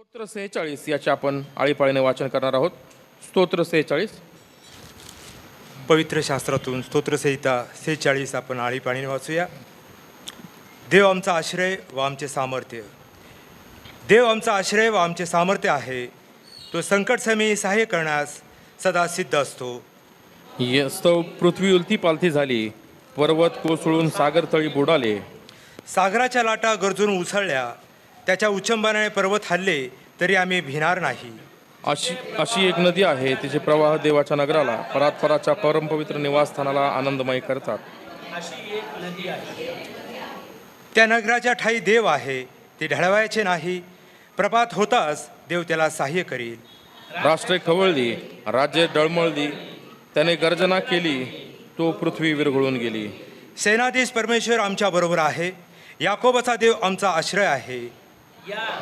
स्तोत्र 46 याचे आपण आळीपाळीने वाचन करणार आहोत. स्तोत्र 46. पवित्र शास्त्रातून स्तोत्रसंहिता 46 आपण आळीपाळीने वाचूया. देव आमचा आश्रय व आमचे सामर्थ्य. देव आमचा आश्रय व आमचे सामर्थ्य आहे. तो संकटसमयी सहाय्य करण्यास सदा सिद्ध असतो. स्तव पृथ्वी उलती पालथी झाली, पर्वत कोसळून सागर तळी बुडाले. सागराच्या लाटा गरजून उसळल्या, त्याच्या उच्चंबनाने पर्वत हल्ले, तरी आम्ही भिणार नाही. अशी एक नदी आहे, तिचे प्रवाह देवाच्या नगराला, परात्पराच्या परमपवित्र निवासस्थानाला आनंदमय करतात. त्या नगराच्या ठाई देव आहे, ते ढळवायचे नाही. प्रभात होताच देव त्याला सहाय्य करील. राष्ट्रे खवळली, राज्ये डळमळली, त्याने गर्जना केली, तो पृथ्वी विरघळून गेली. सेनाधीश परमेश्वर आमच्या बरोबर आहे. याकोबाचा देव आमचा आश्रय आहे.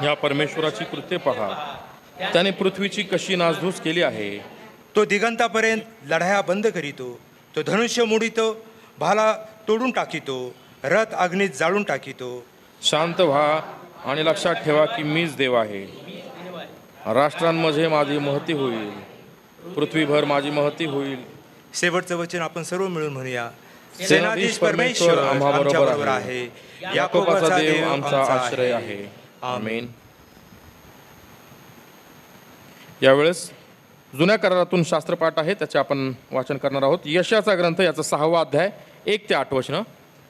या परमेश्वराची कृत्ये पहा, त्याने पृथ्वीची कशी नासधूस केली आहे. तो दिगंतापर्यंत लढाया बंद करीतो. तो धनुष्य मोडितो, भाला तोडून टाकितो, रथ अग्नीत जाळून टाकितो. शांत व्हा आणि लक्षात ठेवा की मीच देव आहे. राष्ट्रांमध्ये माझी महती होईल, पृथ्वीभर माझी महती होईल. शेवटचं वचन आपण सर्व मिळून म्हणूया. सेनाधीश परमेश्वर आम्हा बरोबर आहे. याकोबाचा देव आमचा आश्रय आहे. आमेन. यावेळेस जुन्या करारातून शास्त्रपाठ आहे, त्याचे आपण वाचन करणार आहोत. यशाचा ग्रंथ याचा 6वा अध्याय 1 ते 8 वचनं.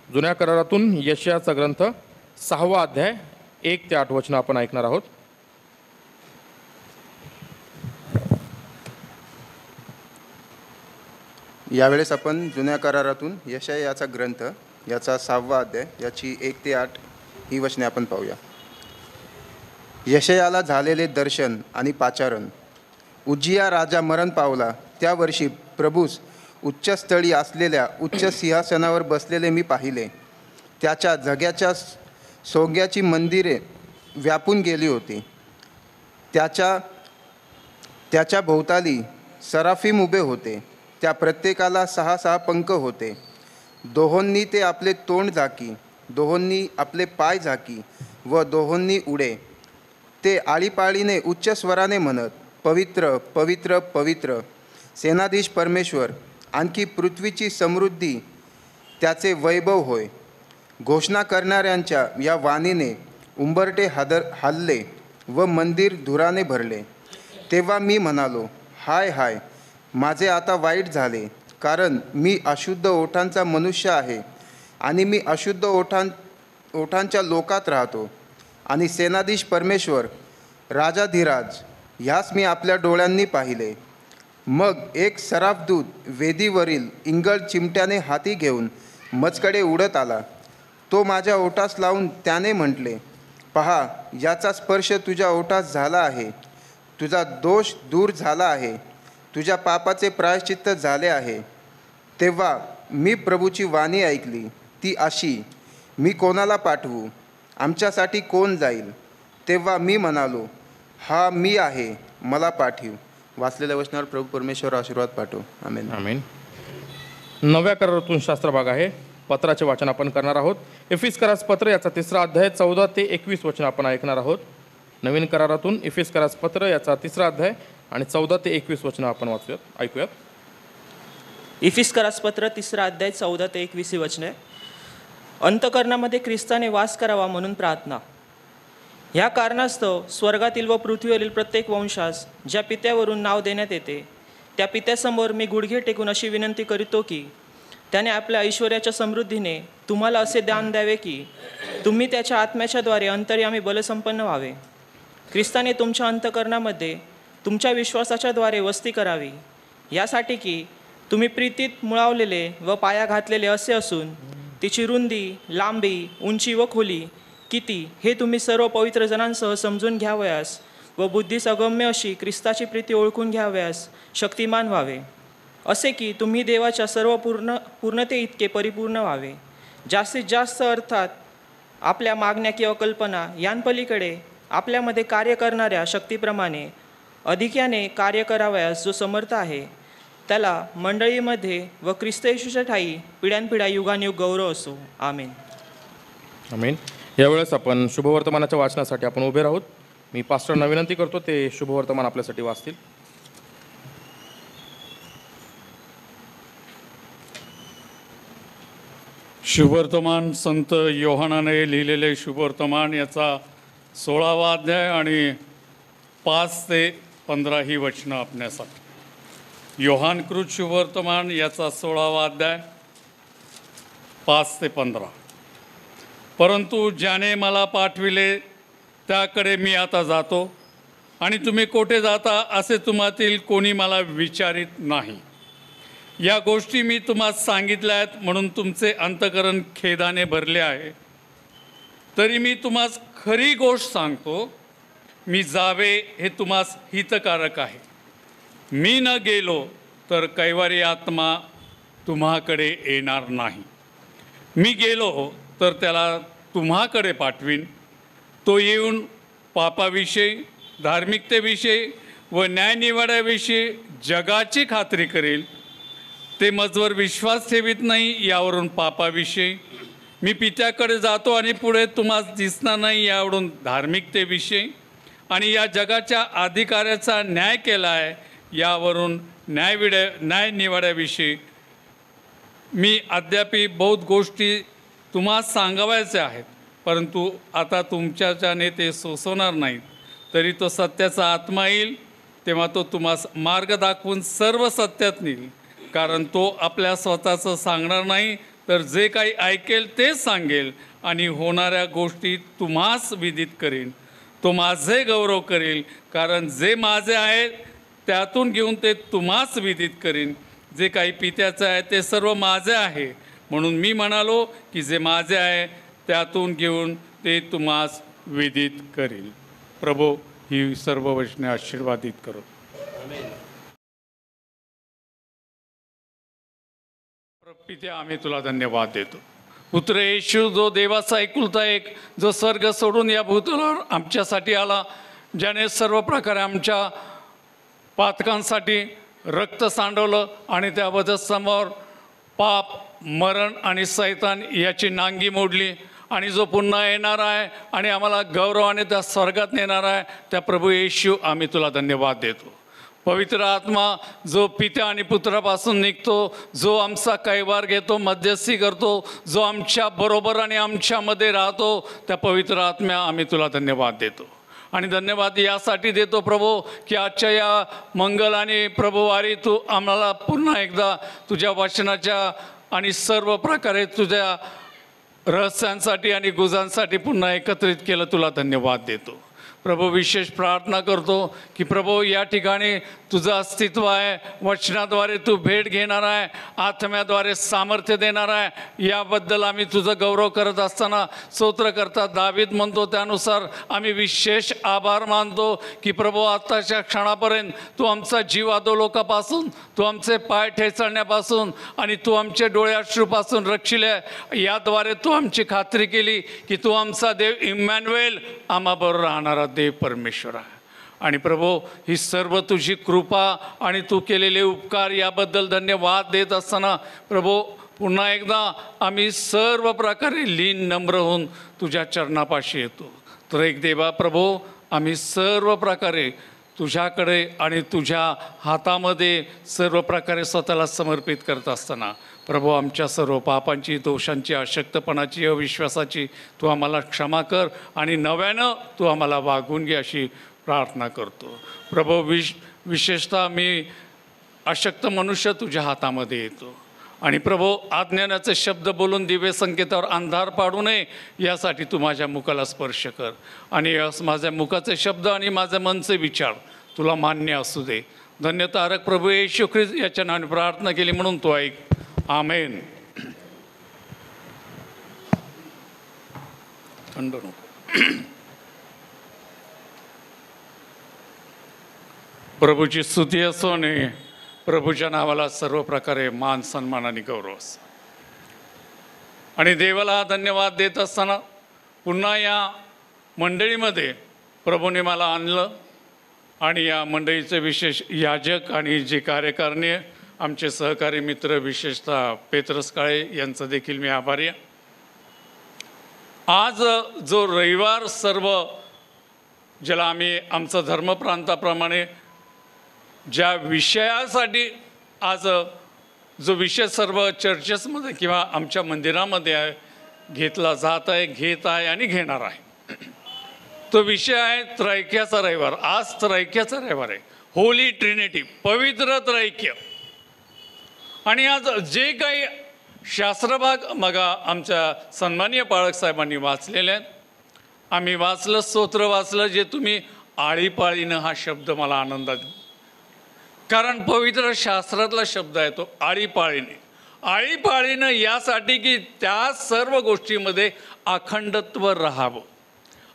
जुन्या करारातून यशाचा ग्रंथ 6वा अध्याय 1 ते 8 वचनं आपण ऐकणार आहोत. यावेळेस आपण जुन्या करारातून यशायाचा ग्रंथ याचा 6वा अध्याय याची 1 ते 8 ही वचने आपण पाहूया. यशायाला झालेले दर्शन आणि पाचारण. उज्जिया राजा मरण पावला, त्या वर्षी प्रभूस उच्चस्थळी असलेल्या उच्च सिंहासनावर बसलेले मी पाहिले. त्याच्या जग्याच्या सोंग्याची मंदिरे व्यापून गेली होती. त्याच्या भोवताली सराफीम उभे होते. त्या प्रत्येकाला 6 पंख होते. दोहोंनी ते आपले तोंड झाकी, दोहोंनी आपले पाय झाकी व दोहोंनी उडे. ते आळीपाळीने उच्च स्वराने म्हणत, पवित्र पवित्र पवित्र सेनाधीश परमेश्वर, आणखी पृथ्वीची समृद्धी त्याचे वैभव होय. घोषणा करणाऱ्यांच्या या वाणीने उंबरटे हलले व मंदिर धुराने भरले. तेव्हा मी म्हणालो, हाय हाय, माझे आता वाईट झाले, कारण मी अशुद्ध ओठांचा मनुष्य आहे आणि मी अशुद्ध ओठांच्या लोकात राहतो. आणि सेनाधीश परमेश्वर राजाधिराज ह्यास मी आपल्या डोळ्यांनी पाहिले. मग एक सराफदूत वेदीवरील इंगळ चिमट्याने हाती घेऊन मजकडे उडत आला. तो माझ्या ओठास लावून त्याने म्हटले, पहा, याचा स्पर्श तुझ्या ओठास झाला आहे. तुझा दोष दूर झाला आहे, तुझ्या पापाचे प्रायश्चित्त झाले आहे. तेव्हा मी प्रभूची वाणी ऐकली, ती अशी, मी कोणाला पाठवू, आमच्यासाठी कोण जाईल. तेव्हा मी म्हणालो, हा मी आहे, मला पाठव. वाचलेल्या वचनावर प्रभू परमेश्वर आशीर्वाद पाठव. आमेन. आमेन. नव्या करारातून शास्त्रभाग आहे, पत्राचे वाचन आपण करणार आहोत. एफिसकरास पत्र याचा 3रा अध्याय 14 ते 21 वचन आपण ऐकणार आहोत. नवीन करारातून एफिसकरास पत्र याचा 3रा अध्याय आणि 14 ते 21 वचनं आपण वाचूयात, ऐकूयात. इफिसकरास पत्र 3रा अध्याय 14 ते 21 वचने. अंतःकरणामध्ये ख्रिस्ताने वास करावा म्हणून प्रार्थना. ह्या कारणास्तव स्वर्गातील व पृथ्वीवरील प्रत्येक वंशास ज्या पित्यावरून नाव देण्यात येते, त्या पित्यासमोर मी गुडघे टेकून अशी विनंती करीतो की त्याने आपल्या ऐश्वर्याच्या समृद्धीने तुम्हाला असे दान द्यावे की तुम्ही त्याच्या आत्म्याच्याद्वारे अंतर्यामी बलसंपन्न व्हावे. ख्रिस्ताने तुमच्या अंतःकरणामध्ये तुमच्या विश्वासाच्याद्वारे वस्ती करावी, यासाठी की तुम्ही प्रीतीत मुळावलेले व पाया घातलेले असे असून तिची रुंदी, लांबी, उंची व खोली किती हे तुम्ही सर्व पवित्र जनांसह समजून घ्यावयास व बुद्धीस अगम्य अशी ख्रिस्ताची प्रीती ओळखून घ्यावयास शक्तिमान व्हावे, असे की तुम्ही देवाच्या सर्व पूर्णते इतके परिपूर्ण व्हावे. जास्तीत जास्त अर्थात आपल्या मागण्या किंवा कल्पना यांपलीकडे आपल्यामध्ये कार्य करणाऱ्या शक्तीप्रमाणे अधिक्याने कार्य करावयास जो समर्थ आहे, त्याला मंडळीमध्ये व ख्रिस्त येशूच्या ठायी पिढ्यानपिढ्या युगानुयुग गौरव असो. आमेन. आमेन. यावेळेस आपण शुभवर्तमानाच्या वाचनासाठी आपण उभे राहूत. मी पास्टरना विनंती करतो ते शुभवर्तमान आपल्यासाठी वाचतील. शुभवर्तमान संत योहानाने लिहिलेले शुभवर्तमान याचा 16वा अध्याय आणि 5 ते 15 ही वचनं आपण्यासाठी. योहानकृत शुभवर्तमान याचा 16वा अध्याय 5 ते 15. परंतु ज्याने मला पाठविले त्याकडे मी आता जातो आणि तुम्ही कोठे जाता असे तुम्हातील कोणी मला विचारित नाही. या गोष्टी मी तुम्हास सांगितल्या आहेत म्हणून तुमचे अंतःकरण खेदाने भरले आहे. तरी मी तुम्हास खरी गोष्ट सांगतो, मी जावे हे तुम्हास हितकारक आहे. मी न गेलो तर कैवारी आत्मा तुम्हाकडे येणार नाही. मी गेलो तर त्याला तुम्हाकडे पाठवीन. तो येऊन पापाविषयी, धार्मिकतेविषयी व न्यायनिवाड्याविषयी जगाची खात्री करेल. ते मजवर विश्वास ठेवीत नाही यावरून पापाविषयी, मी पित्याकडे जातो आणि पुढे तुम्हास दिसणार नाही यावरून धार्मिकतेविषयी, आणि या जगाच्या अधिकाऱ्याचा न्याय केला आहे यावरून न्यायनिवाड्याविषयी. मी अद्यापी बहुत गोष्टी तुम्हास सांगावयाच्या आहेत, परंतु आता तुमच्याच्याने ते सोसवणार नाहीत. तरी तो सत्याचा आत्मा येईल तेव्हा तो तुम्हास मार्ग दाखवून सर्व सत्यात नेईल. कारण तो आपल्या स्वतःचं सांगणार नाही, तर जे काही ऐकेल तेच सांगेल आणि होणाऱ्या गोष्टी तुम्हास विदित करेन. तो माझे गौरव करेल, कारण जे माझे आहे त्यातून घेऊन ते तुम्हास विदित करेन. जे काही पित्याचं आहे ते सर्व माझे आहे, म्हणून मी म्हणालो की जे माझे आहे त्यातून घेऊन ते तुम्हास विदित करेल. प्रभू ही सर्व वचने आशीर्वादित करो. पित्या, आम्ही तुला धन्यवाद देतो. पुत्र येशू, जो देवाचा एकुलता एक, जो स्वर्ग सोडून या भूतलावर आमच्यासाठी आला, ज्याने सर्व प्रकारे आमच्या पातकांसाठी रक्त सांडवलं आणि त्याबद्दल समोर पाप, मरण आणि सैतान याची नांगी मोडली, आणि जो पुन्हा येणार आहे आणि आम्हाला गौरवाने त्या स्वर्गात नेणार आहे, त्या प्रभू येशू आम्ही तुला धन्यवाद देतो. पवित्र आत्मा जो पित्या आणि पुत्रापासून निघतो, जो आमचा कैवार घेतो, मध्यस्थी करतो, जो आमच्या बरोबर आणि आमच्यामध्ये राहतो, त्या पवित्र आत्म्या आम्ही तुला धन्यवाद देतो. आणि धन्यवाद यासाठी देतो प्रभू की आजच्या या मंगल आणि प्रभुवारी तू आम्हाला पुन्हा एकदा तुझ्या वचनाच्या आणि सर्व प्रकारे तुझ्या रहस्यांसाठी आणि गुजांसाठी पुन्हा एकत्रित केलं. तुला धन्यवाद देतो प्रभू. विशेष प्रार्थना करतो की प्रभू या ठिकाणी तुझं अस्तित्व आहे, वचनाद्वारे तू भेट घेणार आहे, आत्म्याद्वारे सामर्थ्य देणार आहे. याबद्दल आम्ही तुझं गौरव करत असताना स्तोत्रकर्ता दावीद म्हणतो त्यानुसार आम्ही विशेष आभार मानतो की प्रभू आत्ताच्या क्षणापर्यंत तू आमचा जीव अधोलोकापासून, तू आमचे पाय ठेचण्यापासून आणि तू आमचे डोळे अश्रूपासून रक्षिले. याद्वारे तू आमची खात्री केली की तू आमचा देव इम्मॅन्युएल, आम्हाबरोबर राहणारा देव परमेश्वर आहे. आणि प्रभू ही सर्व तुझी कृपा आणि तू केलेले उपकार याबद्दल धन्यवाद देत असताना प्रभू पुन्हा एकदा आम्ही सर्व प्रकारे लीन नम्र होऊन तुझ्या चरणापाशी येतो. तर एक देवा प्रभू, आम्ही सर्व प्रकारे तुझ्याकडे आणि तुझ्या हातामध्ये सर्व प्रकारे स्वतःला समर्पित करत असताना प्रभू आमच्या सर्व पापांची, दोषांची, अशक्तपणाची, अविश्वासाची तू आम्हाला क्षमा कर आणि नव्यानं तू आम्हाला वागवून घे अशी प्रार्थना करतो. प्रभू विशेषतः मी अशक्त मनुष्य तुझ्या हातामध्ये येतो आणि प्रभू आज्ञानाचे शब्द बोलून दिव्य संकेतावर अंधार पाडू नये यासाठी तू माझ्या मुखाला स्पर्श कर आणि माझ्या मुखाचे शब्द आणि माझ्या मनचे विचार तुला मान्य असू दे. धन्यतारक प्रभू येशू ख्रिस्त याच्या नावाने प्रार्थना केली म्हणून तू ऐक. आमेन. थंड नको. प्रभूची स्तुती असो आणि प्रभूच्या नावाला सर्व प्रकारे मान, सन्मान आणि गौरव असो. आणि देवाला धन्यवाद देत असताना पुन्हा या मंडळीमध्ये प्रभूने मला आणलं आणि या मंडळीचे विशेष याजक आणि जे कार्यकारिणी आमचे सहकारी मित्र विशेषतः पेत्रस काळे यांचं देखील मी आभारी आहे. आज जो रविवार सर्व ज्याला आम्ही आमचं धर्मप्रांताप्रमाणे ज्या विषयासाठी आज जो विषय सर्व चर्चेसमध्ये किंवा आमच्या मंदिरामध्ये आहे घेतला जात आहे, घेत आहे आणि घेणार आहे, तो विषय आहे त्रैक्याचा रविवार. आज त्रैक्याचा रविवार आहे, होली ट्रिनिटी, पवित्र त्रैक्य. आणि आज जे काही शास्त्रभाग मग आमच्या सन्माननीय पाळक साहेबांनी वाचलेले आहेत, आम्ही वाचलं, स्तोत्र वाचलं, जे तुम्ही आळीपाळीनं हा शब्द मला आनंदात, कारण पवित्र शास्त्रातला शब्द आहे तो आळीपाळीने. आळीपाळीनं यासाठी की त्या सर्व गोष्टीमध्ये अखंडत्व राहावं.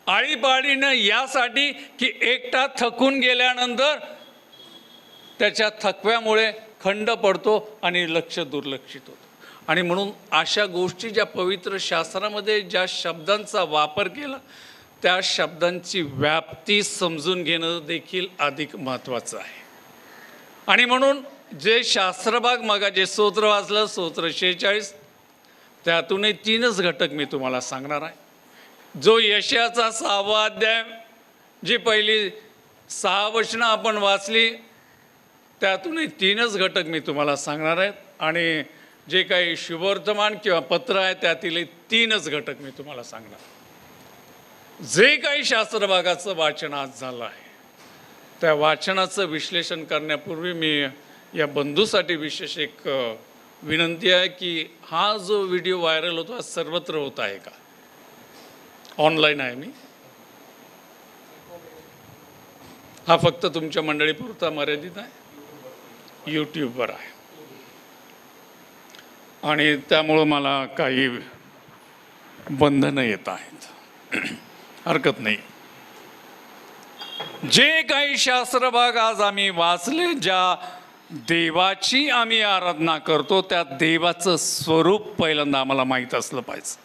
आळीपाळीनं यासाठी की एकटा थकून गेल्यानंतर त्याच्या थकव्यामुळे खंड पडतो आणि लक्ष दुर्लक्षित होतं. आणि म्हणून अशा गोष्टी ज्या पवित्र शास्त्रामध्ये ज्या शब्दांचा वापर केला त्या शब्दांची व्याप्ती समजून घेणं देखील अधिक महत्त्वाचं आहे. आणि म्हणून जे शास्त्रभाग मग जे स्तोत्र वाचलं, स्तोत्र 46, त्यातूनही 3च घटक मी तुम्हाला सांगणार आहे. जो यशाचा 6वा अध्याय, जी पहिली 6 वचनं आपण वाचली, त्यातूनही 3च घटक मी तुम्हाला सांगणार आहेत. आणि जे काही शुभवर्तमान किंवा पत्र आहे त्यातील 3च घटक मी तुम्हाला सांगणार. जे काही शास्त्रभागाचं वाचन आज झालं आहे त्या वाचनाचं विश्लेषण करण्यापूर्वी मी या बंधूसाठी विशेष एक विनंती आहे की हा जो व्हिडिओ व्हायरल होतो हा सर्वत्र होत आहे का? ऑनलाईन आहे मी, हा फक्त तुमच्या मंडळीपुरता मर्यादित आहे, यूट्यूबवर आहे. आणि त्यामुळं मला काही बंधनं येत आहेत, हरकत नाही. जे काही शास्त्रभाग आज आम्ही वाचले, ज्या देवाची आम्ही आराधना करतो त्या देवाचं स्वरूप पहिल्यांदा आम्हाला माहीत असलं पाहिजे.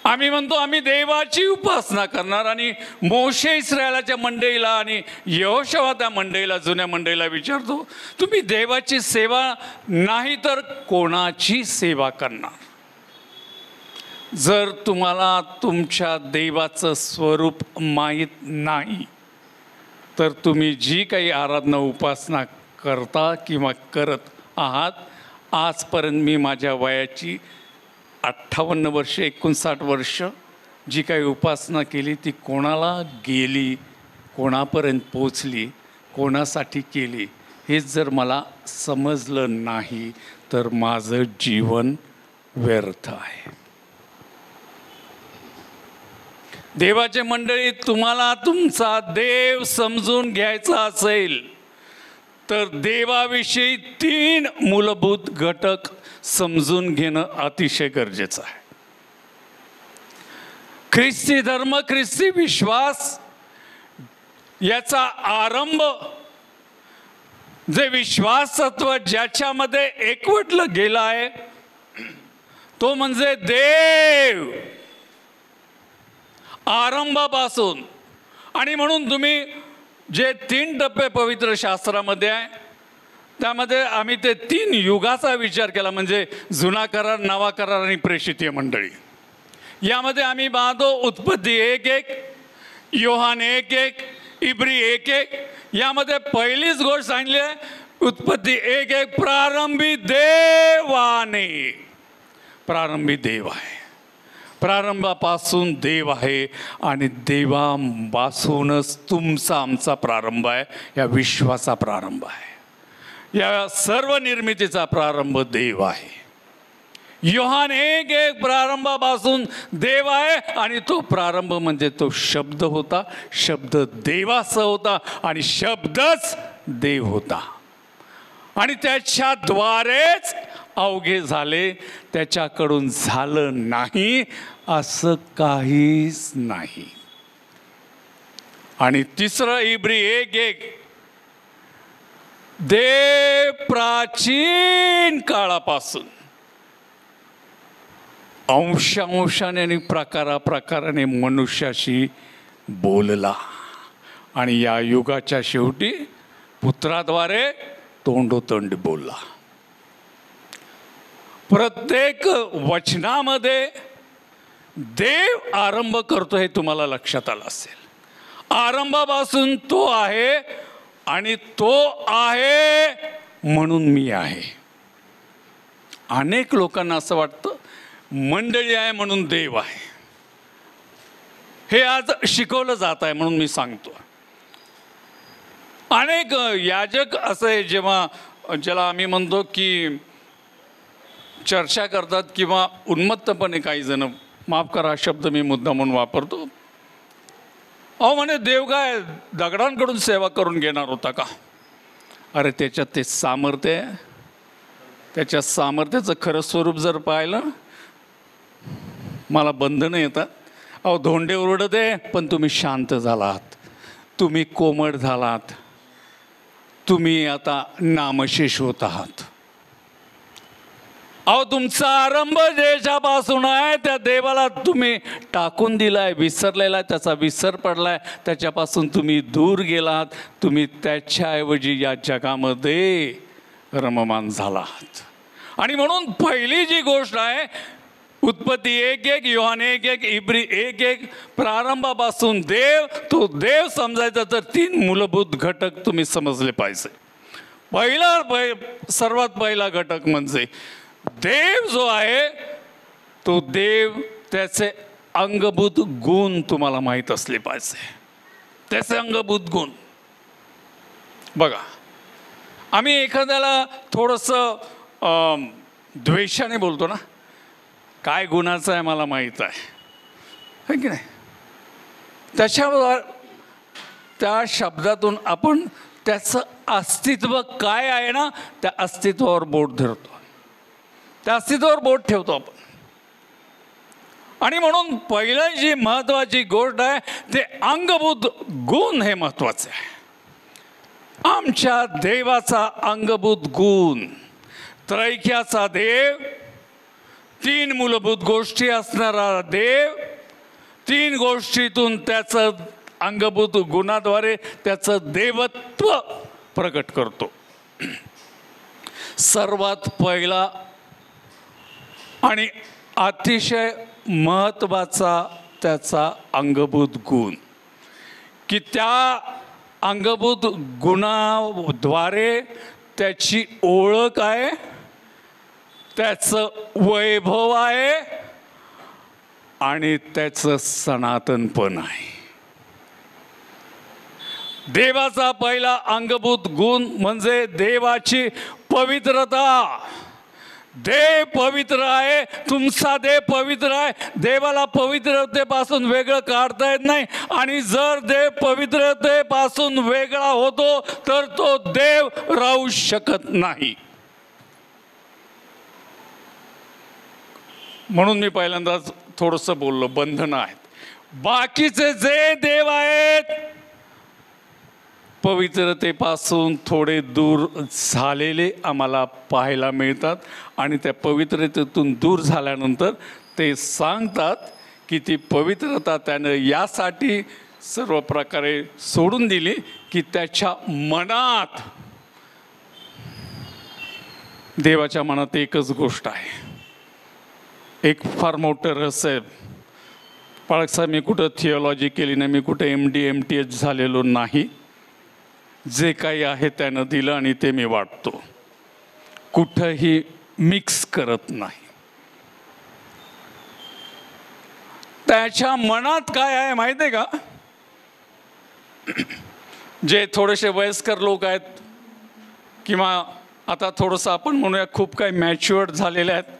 आम्ही म्हणतो आम्ही देवाची उपासना करणार, आणि मोशे इस्रायलाच्या मंडळीला आणि यहोशुआ त्या मंडळीला, जुन्या मंडळीला विचारतो, तुम्ही देवाची सेवा नाही तर कोणाची सेवा करणार? जर तुम्हाला तुमच्या देवाचं स्वरूप माहीत नाही तर तुम्ही जी काही आराधना उपासना करता किंवा करत आहात, आजपर्यंत मी माझ्या वयाची 58 वर्ष, 59 वर्ष जी काही उपासना केली ती कोणाला गेली, कोणापर्यंत पोचली, कोणासाठी केली, हे जर मला समजलं नाही तर माझं जीवन व्यर्थ आहे. देवाचे मंडळी, तुम्हाला तुमचा देव समजून घ्यायचा असेल तर देवाविषयी 3 मूलभूत घटक समजून घेणं अतिशय गरजेचं आहे. ख्रिस्ती धर्म, ख्रिस्ती विश्वास याचा आरंभ, जे विश्वास तत्व ज्याच्यामध्ये एकवटलं गेलं आहे तो म्हणजे देव, आरंभापासून. आणि म्हणून तुम्ही जे 3 टप्पे पवित्र शास्त्रामध्ये आहे त्यामध्ये आम्ही ते 3 युगाचा विचार केला, म्हणजे जुना करार, नवा करार आणि प्रेषितीय मंडळी. यामध्ये आम्ही पाहतो उत्पत्ती 1:1, योहान 1:1, इब्री 1:1. यामध्ये पहिलीच गोष्ट सांगली आहे, उत्पत्ती 1:1, प्रारंभी देवाने. प्रारंभी देव आहे, प्रारंभापासून देव आहे आणि देवापासूनच तुमचा आमचा प्रारंभ आहे. या विश्वाचा प्रारंभ आहे, या सर्व निर्मितीचा प्रारंभ देव आहे. योहान 1:1 प्रारंभापासून देव आहे, आणि तो प्रारंभ म्हणजे तो शब्द होता, शब्द देवाचा होता आणि शब्दच देव होता. आणि त्याच्याद्वारेच अवघे झाले, त्याच्याकडून झालं नाही असं काहीच नाही. आणि तिसरं इब्री 1:1, देव प्राचीन काळापासून अंशांशाने आणि प्रकाराप्रकाराने मनुष्याशी बोलला, आणि या युगाच्या शेवटी पुत्राद्वारे तोंडोतोंड बोलला. प्रत्येक वचनामध्ये देव आरंभ करतो हे तुम्हाला लक्षात आलं असेल. आरंभापासून तो आहे आणि तो आहे म्हणून मी आहे. अनेक लोकांना असं वाटतं मंडळी आहे म्हणून देव आहे. हे आज शिकवलं जात आहे म्हणून मी सांगतो. अनेक याजक असे जेव्हा ज्याला आम्ही म्हणतो की चर्चा करतात किंवा उन्मत्तपणे काही जण, माफ करा शब्द मी मुद्दा म्हणून वापरतो, अहो म्हणे देव काय दगडांकडून सेवा करून घेणार होता का? अरे त्याच्यात ते सामर्थ्य आहे. त्याच्या सामर्थ्याचं खरं स्वरूप जर पाहिलं, मला बंधनं येतात. अहो धोंडे ओरडत आहे पण तुम्ही शांत झालात, तुम्ही कोमट झालात, तुम्ही आता नामशेष होत आहात. अहो तुमचा आरंभ ज्याच्यापासून आहे त्या देवाला तुम्ही टाकून दिलाय, विसरलेला, त्याचा विसर पडलाय, त्याच्यापासून तुम्ही दूर गेलात. तुम्ही त्याच्याऐवजी या जगामध्ये रममान झालात. आणि म्हणून पहिली जी गोष्ट आहे, उत्पत्ती 1:1, योहान 1:1, इब्री 1:1, प्रारंभापासून देव, तो देव समजायचा तर 3 मूलभूत घटक तुम्ही समजले पाहिजे. सर्वात पहिला घटक म्हणजे देव जो आहे तो देव, त्याचे अंगभूत गुण तुम्हाला माहीत असले पाहिजे. त्याचे अंगभूत गुण बघा, आम्ही एखाद्याला थोडंसं द्वेषाने बोलतो ना, काय गुणाचं आहे मला माहीत आहे की नाही, त्याच्यावर त्या शब्दातून आपण त्याचं अस्तित्व काय आहे ना, त्या अस्तित्वावर बोट धरतो, त्या अस्तित्वावर बोट ठेवतो आपण. आणि म्हणून पहिलं जी महत्त्वाची गोष्ट आहे ते अंगभूत गुण हे महत्त्वाचे आहे. आमच्या देवाचा अंगभूत गुण, त्रैक्याचा देव, 3 मूलभूत गोष्टी असणारा देव, 3 गोष्टीतून त्याचं अंगभूत गुणाद्वारे त्याचं देवत्व प्रकट करतो. सर्वात पहिला आणि अतिशय महत्त्वाचा त्याचा अंगभूत गुण, की त्या अंगभूत गुणाद्वारे त्याची ओळख आहे, त्याचं वैभव आहे आणि त्याचं सनातनपण आहे. देवाचा पहिला अंगभूत गुण म्हणजे देवाची पवित्रता. देव पवित्र आहे, तुमचा देव पवित्र आहे. देवाला पवित्रतेपासून वेगळं काढता येत नाही. आणि जर देव पवित्रतेपासून वेगळा होतो तर तो देव राहू शकत नाही. म्हणून मी पहिल्यांदाच थोडंसं बोललो, बंधनं आहेत. बाकीचे जे देव आहेत पवित्रतेपासून थोडे दूर झालेले आम्हाला पाहायला मिळतात. आणि त्या पवित्रतेतून दूर झाल्यानंतर ते सांगतात की ती पवित्रता त्यानं यासाठी सर्व प्रकारे सोडून दिली की त्याच्या मनात, देवाच्या मनात एकच गोष्ट आहे. एक फार मोठं रहस्य आहे. पाळक साहेब, मी कुठं थिओलॉजी केली नाही, मी कुठं MD MTH झालेलो नाही. जे काही आहे त्यानं दिलं आणि ते मी वाटतो, कुठंही मिक्स करत नाही. त्याच्या मनात काय आहे माहिती आहे का? जे थोडेसे वयस्कर लोक आहेत किंवा आता थोडंसं आपण म्हणूया खूप काही मॅच्युअर्ड झालेले आहेत,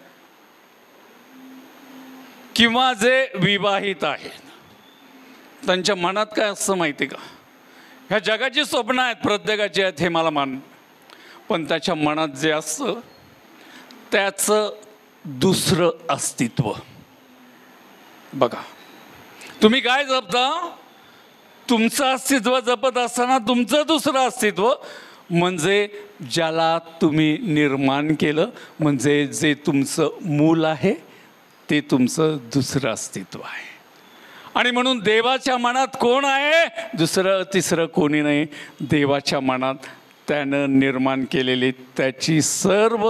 किंवा जे विवाहित आहेत, त्यांच्या मनात काय असतं माहिती आहे का? ह्या जगाची स्वप्न आहेत, प्रत्येकाची आहेत, हे मला मान, पण त्याच्या मनात जे असतं त्याचं दुसरं अस्तित्व. बघा, तुम्ही काय जपता? तुमचं अस्तित्व जपत असताना तुमचं दुसरं अस्तित्व, म्हणजे ज्याला तुम्ही निर्माण केलं, म्हणजे जे तुमचं मूल आहे ते तुमचं दुसरं अस्तित्व आहे. आणि म्हणून देवाच्या मनात कोण आहे? दुसरं तिसरं कोणी नाही. देवाच्या मनात त्यानं निर्माण केलेली त्याची सर्व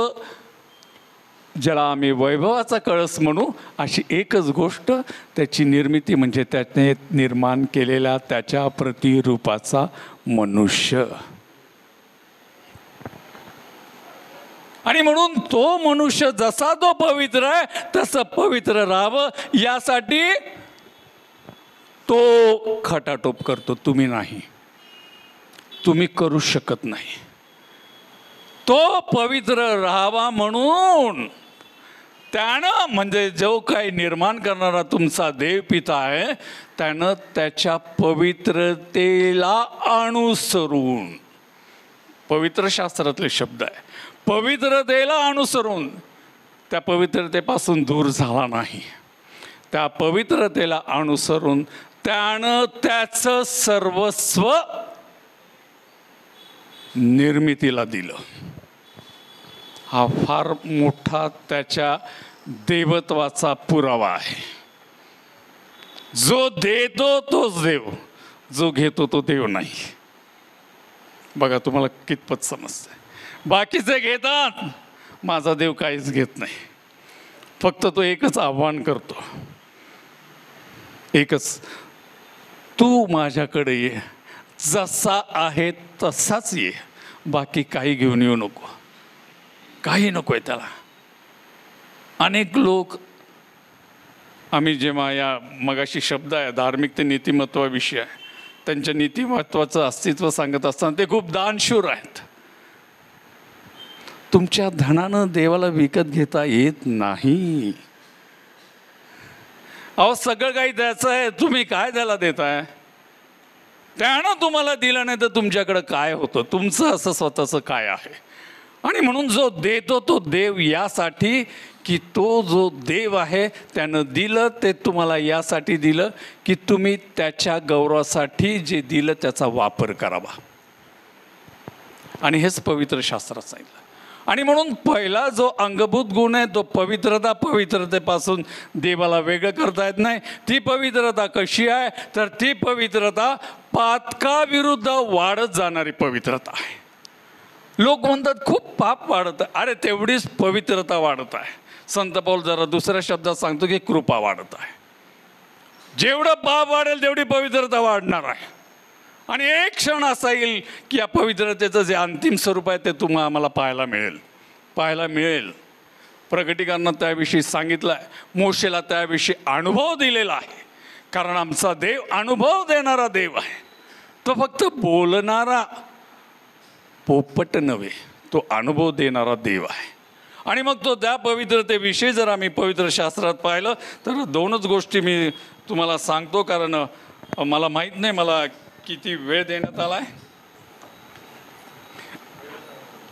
ज्याला आम्ही वैभवाचा कळस म्हणू, अशी एकच गोष्ट, त्याची निर्मिती म्हणजे त्याने निर्माण केलेल्या त्याच्या प्रतिरूपाचा मनुष्य. आणि म्हणून तो मनुष्य जसा तो पवित्र आहे तसं पवित्र राहावं यासाठी तो खटाटोप करतो. तुम्ही नाही, तुम्ही करू शकत नाही. तो पवित्र राहावा म्हणून त्यानं, म्हणजे जो काही निर्माण करणारा तुमचा देव पिता आहे, त्यानं त्याच्या पवित्रतेला अनुसरून, पवित्र शास्त्रातले शब्द आहे, पवित्रतेला अनुसरून त्या पवित्रतेपासून दूर झाला नाही. त्या पवित्रतेला अनुसरून त्यानं त्याचं सर्वस्व निर्मितीला दिलं. हा फार मोठा त्याच्या देवत्वाचा पुरावा आहे. जो देतो तोच देव, जो घेतो तो देव नाही. बघा तुम्हाला कितपत समजतंय. बाकीचे घेतात, माझा देव काहीच घेत नाही. फक्त तो एकच आव्हान करतो, एकच, तू माझ्याकडे ये, जसा आहे तसाच ये, बाकी काही घेऊन येऊ नको, काही नको आहे त्याला. अनेक लोक, आम्ही जेव्हा या मगाशी शब्द आहे धार्मिक ते नीतिमत्वाविषयी आहे, त्यांच्या नीतिमत्वाचं अस्तित्व सांगत असताना ते खूप दानशूर आहेत. तुमच्या धनानं देवाला विकत घेता येत नाही. अहो सगळं काही द्यायचं आहे, तुम्ही काय त्याला देताय? त्यानं तुम्हाला दिलं नाही तर तुमच्याकडं काय होतं? तुमचं असं स्वतःचं काय आहे? आणि म्हणून जो देतो तो देव यासाठी की तो जो देव आहे त्यानं दिलं ते तुम्हाला यासाठी दिलं की तुम्ही त्याच्या गौरवासाठी जे दिलं त्याचा वापर करावा. आणि हेच पवित्र शास्त्रात सांगितलं. आणि म्हणून पहिला जो अंगभूत गुण आहे तो पवित्रता. पवित्रतेपासून देवाला वेगळं करता येत नाही. ती पवित्रता कशी आहे तर ती पवित्रता पातकाविरुद्ध वाढत जाणारी पवित्रता आहे. लोक म्हणतात खूप पाप वाढत आहे. अरे तेवढीच पवित्रता वाढत आहे. संत पाऊल जरा दुसऱ्या शब्दात सांगतो की कृपा वाढत आहे. जेवढं पाप वाढेल तेवढी पवित्रता वाढणार आहे. आणि एक क्षण असा येईल की या पवित्रतेचं जे अंतिम स्वरूप आहे ते तुम्हाला आम्हाला पाहायला मिळेल. प्रकटीकरणात त्याविषयी सांगितलं आहे. मोशेला त्याविषयी अनुभव दिलेला आहे. कारण आमचा देव अनुभव देणारा देव आहे. तो फक्त बोलणारा पोपट नव्हे, तो अनुभव देणारा देव आहे. आणि मग तो त्या पवित्रतेविषयी जर आम्ही पवित्र शास्त्रात पाहिलं तर दोनच गोष्टी मी तुम्हाला सांगतो. कारण मला माहीत नाही मला किती वेळ देण्यात आला आहे.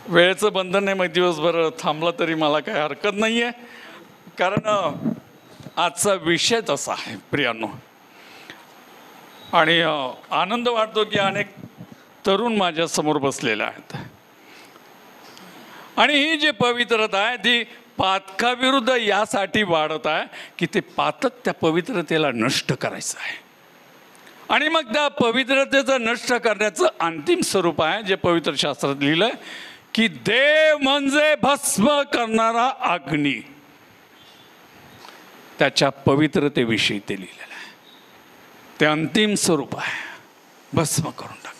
वेळेचं बंधन नाही, मग दिवसभर थांबला तरी मला काही हरकत नाही आहे. कारण आजचा विषय तसा आहे प्रियांनो. आणि आनंद वाटतो की अनेक तरुण माझ्यासमोर बसलेले आहेत. आणि ही जी पवित्रता आहे ती पातकाविरुद्ध यासाठी वाढत आहे की ते पातक त्या पवित्रतेला नष्ट करायचं आहे. आणि मग त्या पवित्रतेचं नष्ट करण्याचं अंतिम स्वरूप आहे जे पवित्र शास्त्रात लिहिलं आहे की देव म्हणजे भस्म करणारा अग्नी. त्याच्या पवित्रतेविषयी ते लिहिलेलं आहे. ते अंतिम स्वरूप आहे, भस्म करून टाकणं.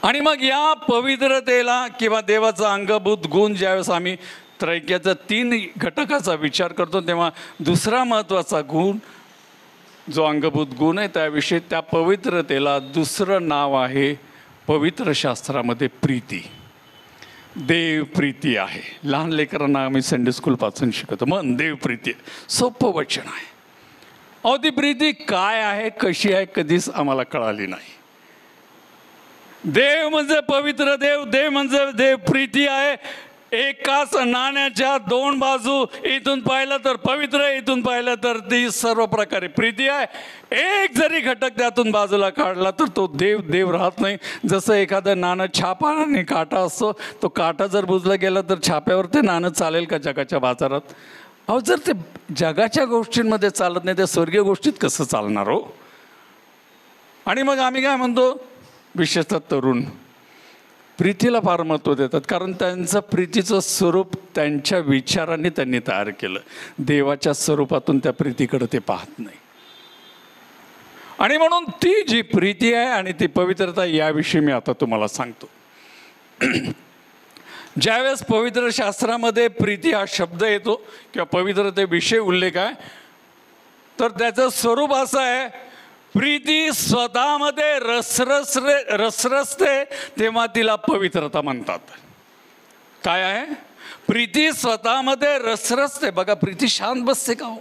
आणि मग या पवित्रतेला किंवा देवाचा अंगभूत गुण ज्यावेळेस आम्ही त्रैक्याचा 3 घटकाचा विचार करतो तेव्हा दुसरा महत्त्वाचा गुण जो अंगभूत गुण आहे त्याविषयी त्या पवित्रतेला दुसरं नाव आहे पवित्र शास्त्रामध्ये प्रीती. देव प्रीती आहे. लहान लेकरांना आम्ही संडे स्कूलपासून शिकवतो. मन देव प्रीती सोपं वचन आहे. अहो ती प्रीती काय आहे कशी आहे कधीच आम्हाला कळाली नाही. देव म्हणजे पवित्र देव, देव म्हणजे देव प्रीती आहे. एकाच नाण्याच्या 2 बाजू, इथून पाहिलं तर पवित्र, इथून पाहिलं तर ती सर्व प्रकारे प्रीती आहे. एक जरी घटक त्यातून बाजूला काढला तर तो देव देव राहत नाही. जसं एखादं नाणं छापा आणि काटा असतो, तो काटा जर बुजला गेला तर छाप्यावर ते नाणं चालेल का जगाच्या बाजारात? अहो जर ते जगाच्या गोष्टींमध्ये चालत नाही तर स्वर्गीय गोष्टीत कसं चालणार हो? आणि मग आम्ही काय म्हणतो, विशेषतः तरुण, प्रीतीला फार महत्त्व देतात, कारण त्यांचं प्रीतीचं स्वरूप त्यांच्या विचारांनी त्यांनी तयार केलं. देवाच्या स्वरूपातून त्या प्रीतीकडे ते पाहत नाही. आणि म्हणून ती जी प्रीती आहे आणि ती पवित्रता, याविषयी मी आता तुम्हाला सांगतो. ज्यावेळेस पवित्र शास्त्रामध्ये प्रीती हा शब्द येतो किंवा पवित्रतेविषयी उल्लेख आहे, तर त्याचं स्वरूप असं आहे, प्रीती स्वतःमध्ये रसरसते तेव्हा तिला पवित्रता म्हणतात. काय आहे? प्रीती स्वतःमध्ये रसरसते. बघा, प्रीती शांत बसते का हो?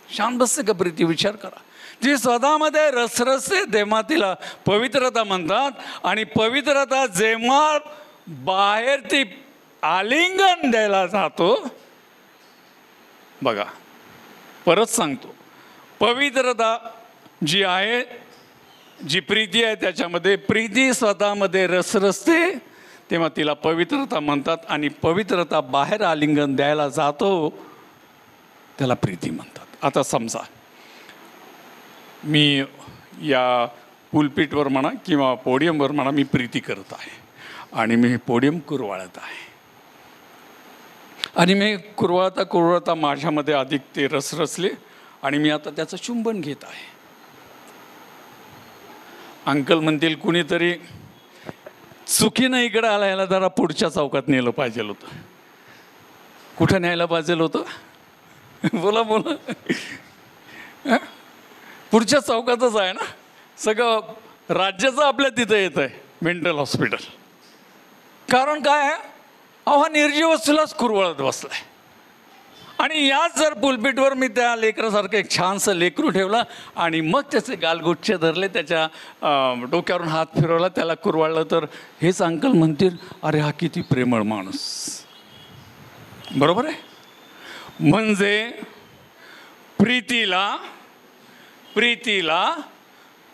शांत बसते का प्रीती? विचार करा. ती स्वतःमध्ये रसरसते तेव्हा तिला पवित्रता म्हणतात. आणि पवित्रता जेव्हा बाहेर ती आलिंगन द्यायला जातो, बघा परत सांगतो, पवित्रता जी आहे, जी प्रीती आहे, त्याच्यामध्ये प्रीती स्वतःमध्ये रसरसते तेव्हा तिला पवित्रता म्हणतात. आणि पवित्रता बाहेर आलिंगन द्यायला जातो त्याला प्रीती म्हणतात. आता समजा मी या पुलपीटवर म्हणा किंवा पोडियमवर म्हणा, मी प्रीती करत आहे आणि मी पोडियम कुरवाळत आहे. आणि मी कुरवाळता माझ्यामध्ये अधिक ते रसरसले आणि मी आता त्याचं चुंबन घेत आहे. अंकल म्हणतील, कुणीतरी चुकीनं इकडं आला, याला जरा पुढच्या चौकात नेलं पाहिजे होतं. कुठं न्यायला पाहिजे होतं? बोला बोला. पुढच्या चौकातच आहे ना. सगळं राज्याचं आपल्या तिथं येत आहे मेंटल हॉस्पिटल. कारण काय आहे? हा निर्जीव वस्तूलाच कुरवळत बसलाय. आणि याच जर पुलपीटवर मी त्या लेकरासारखं एक छानसं लेकरू ठेवलं आणि मग त्याचे गालगुच्छे धरले, त्याच्या डोक्यावरून हात फिरवला, त्याला कुरवाळलं, तर हेच अंकल म्हणतील, अरे हा किती प्रेमळ माणूस. बरोबर आहे? म्हणजे प्रीतीला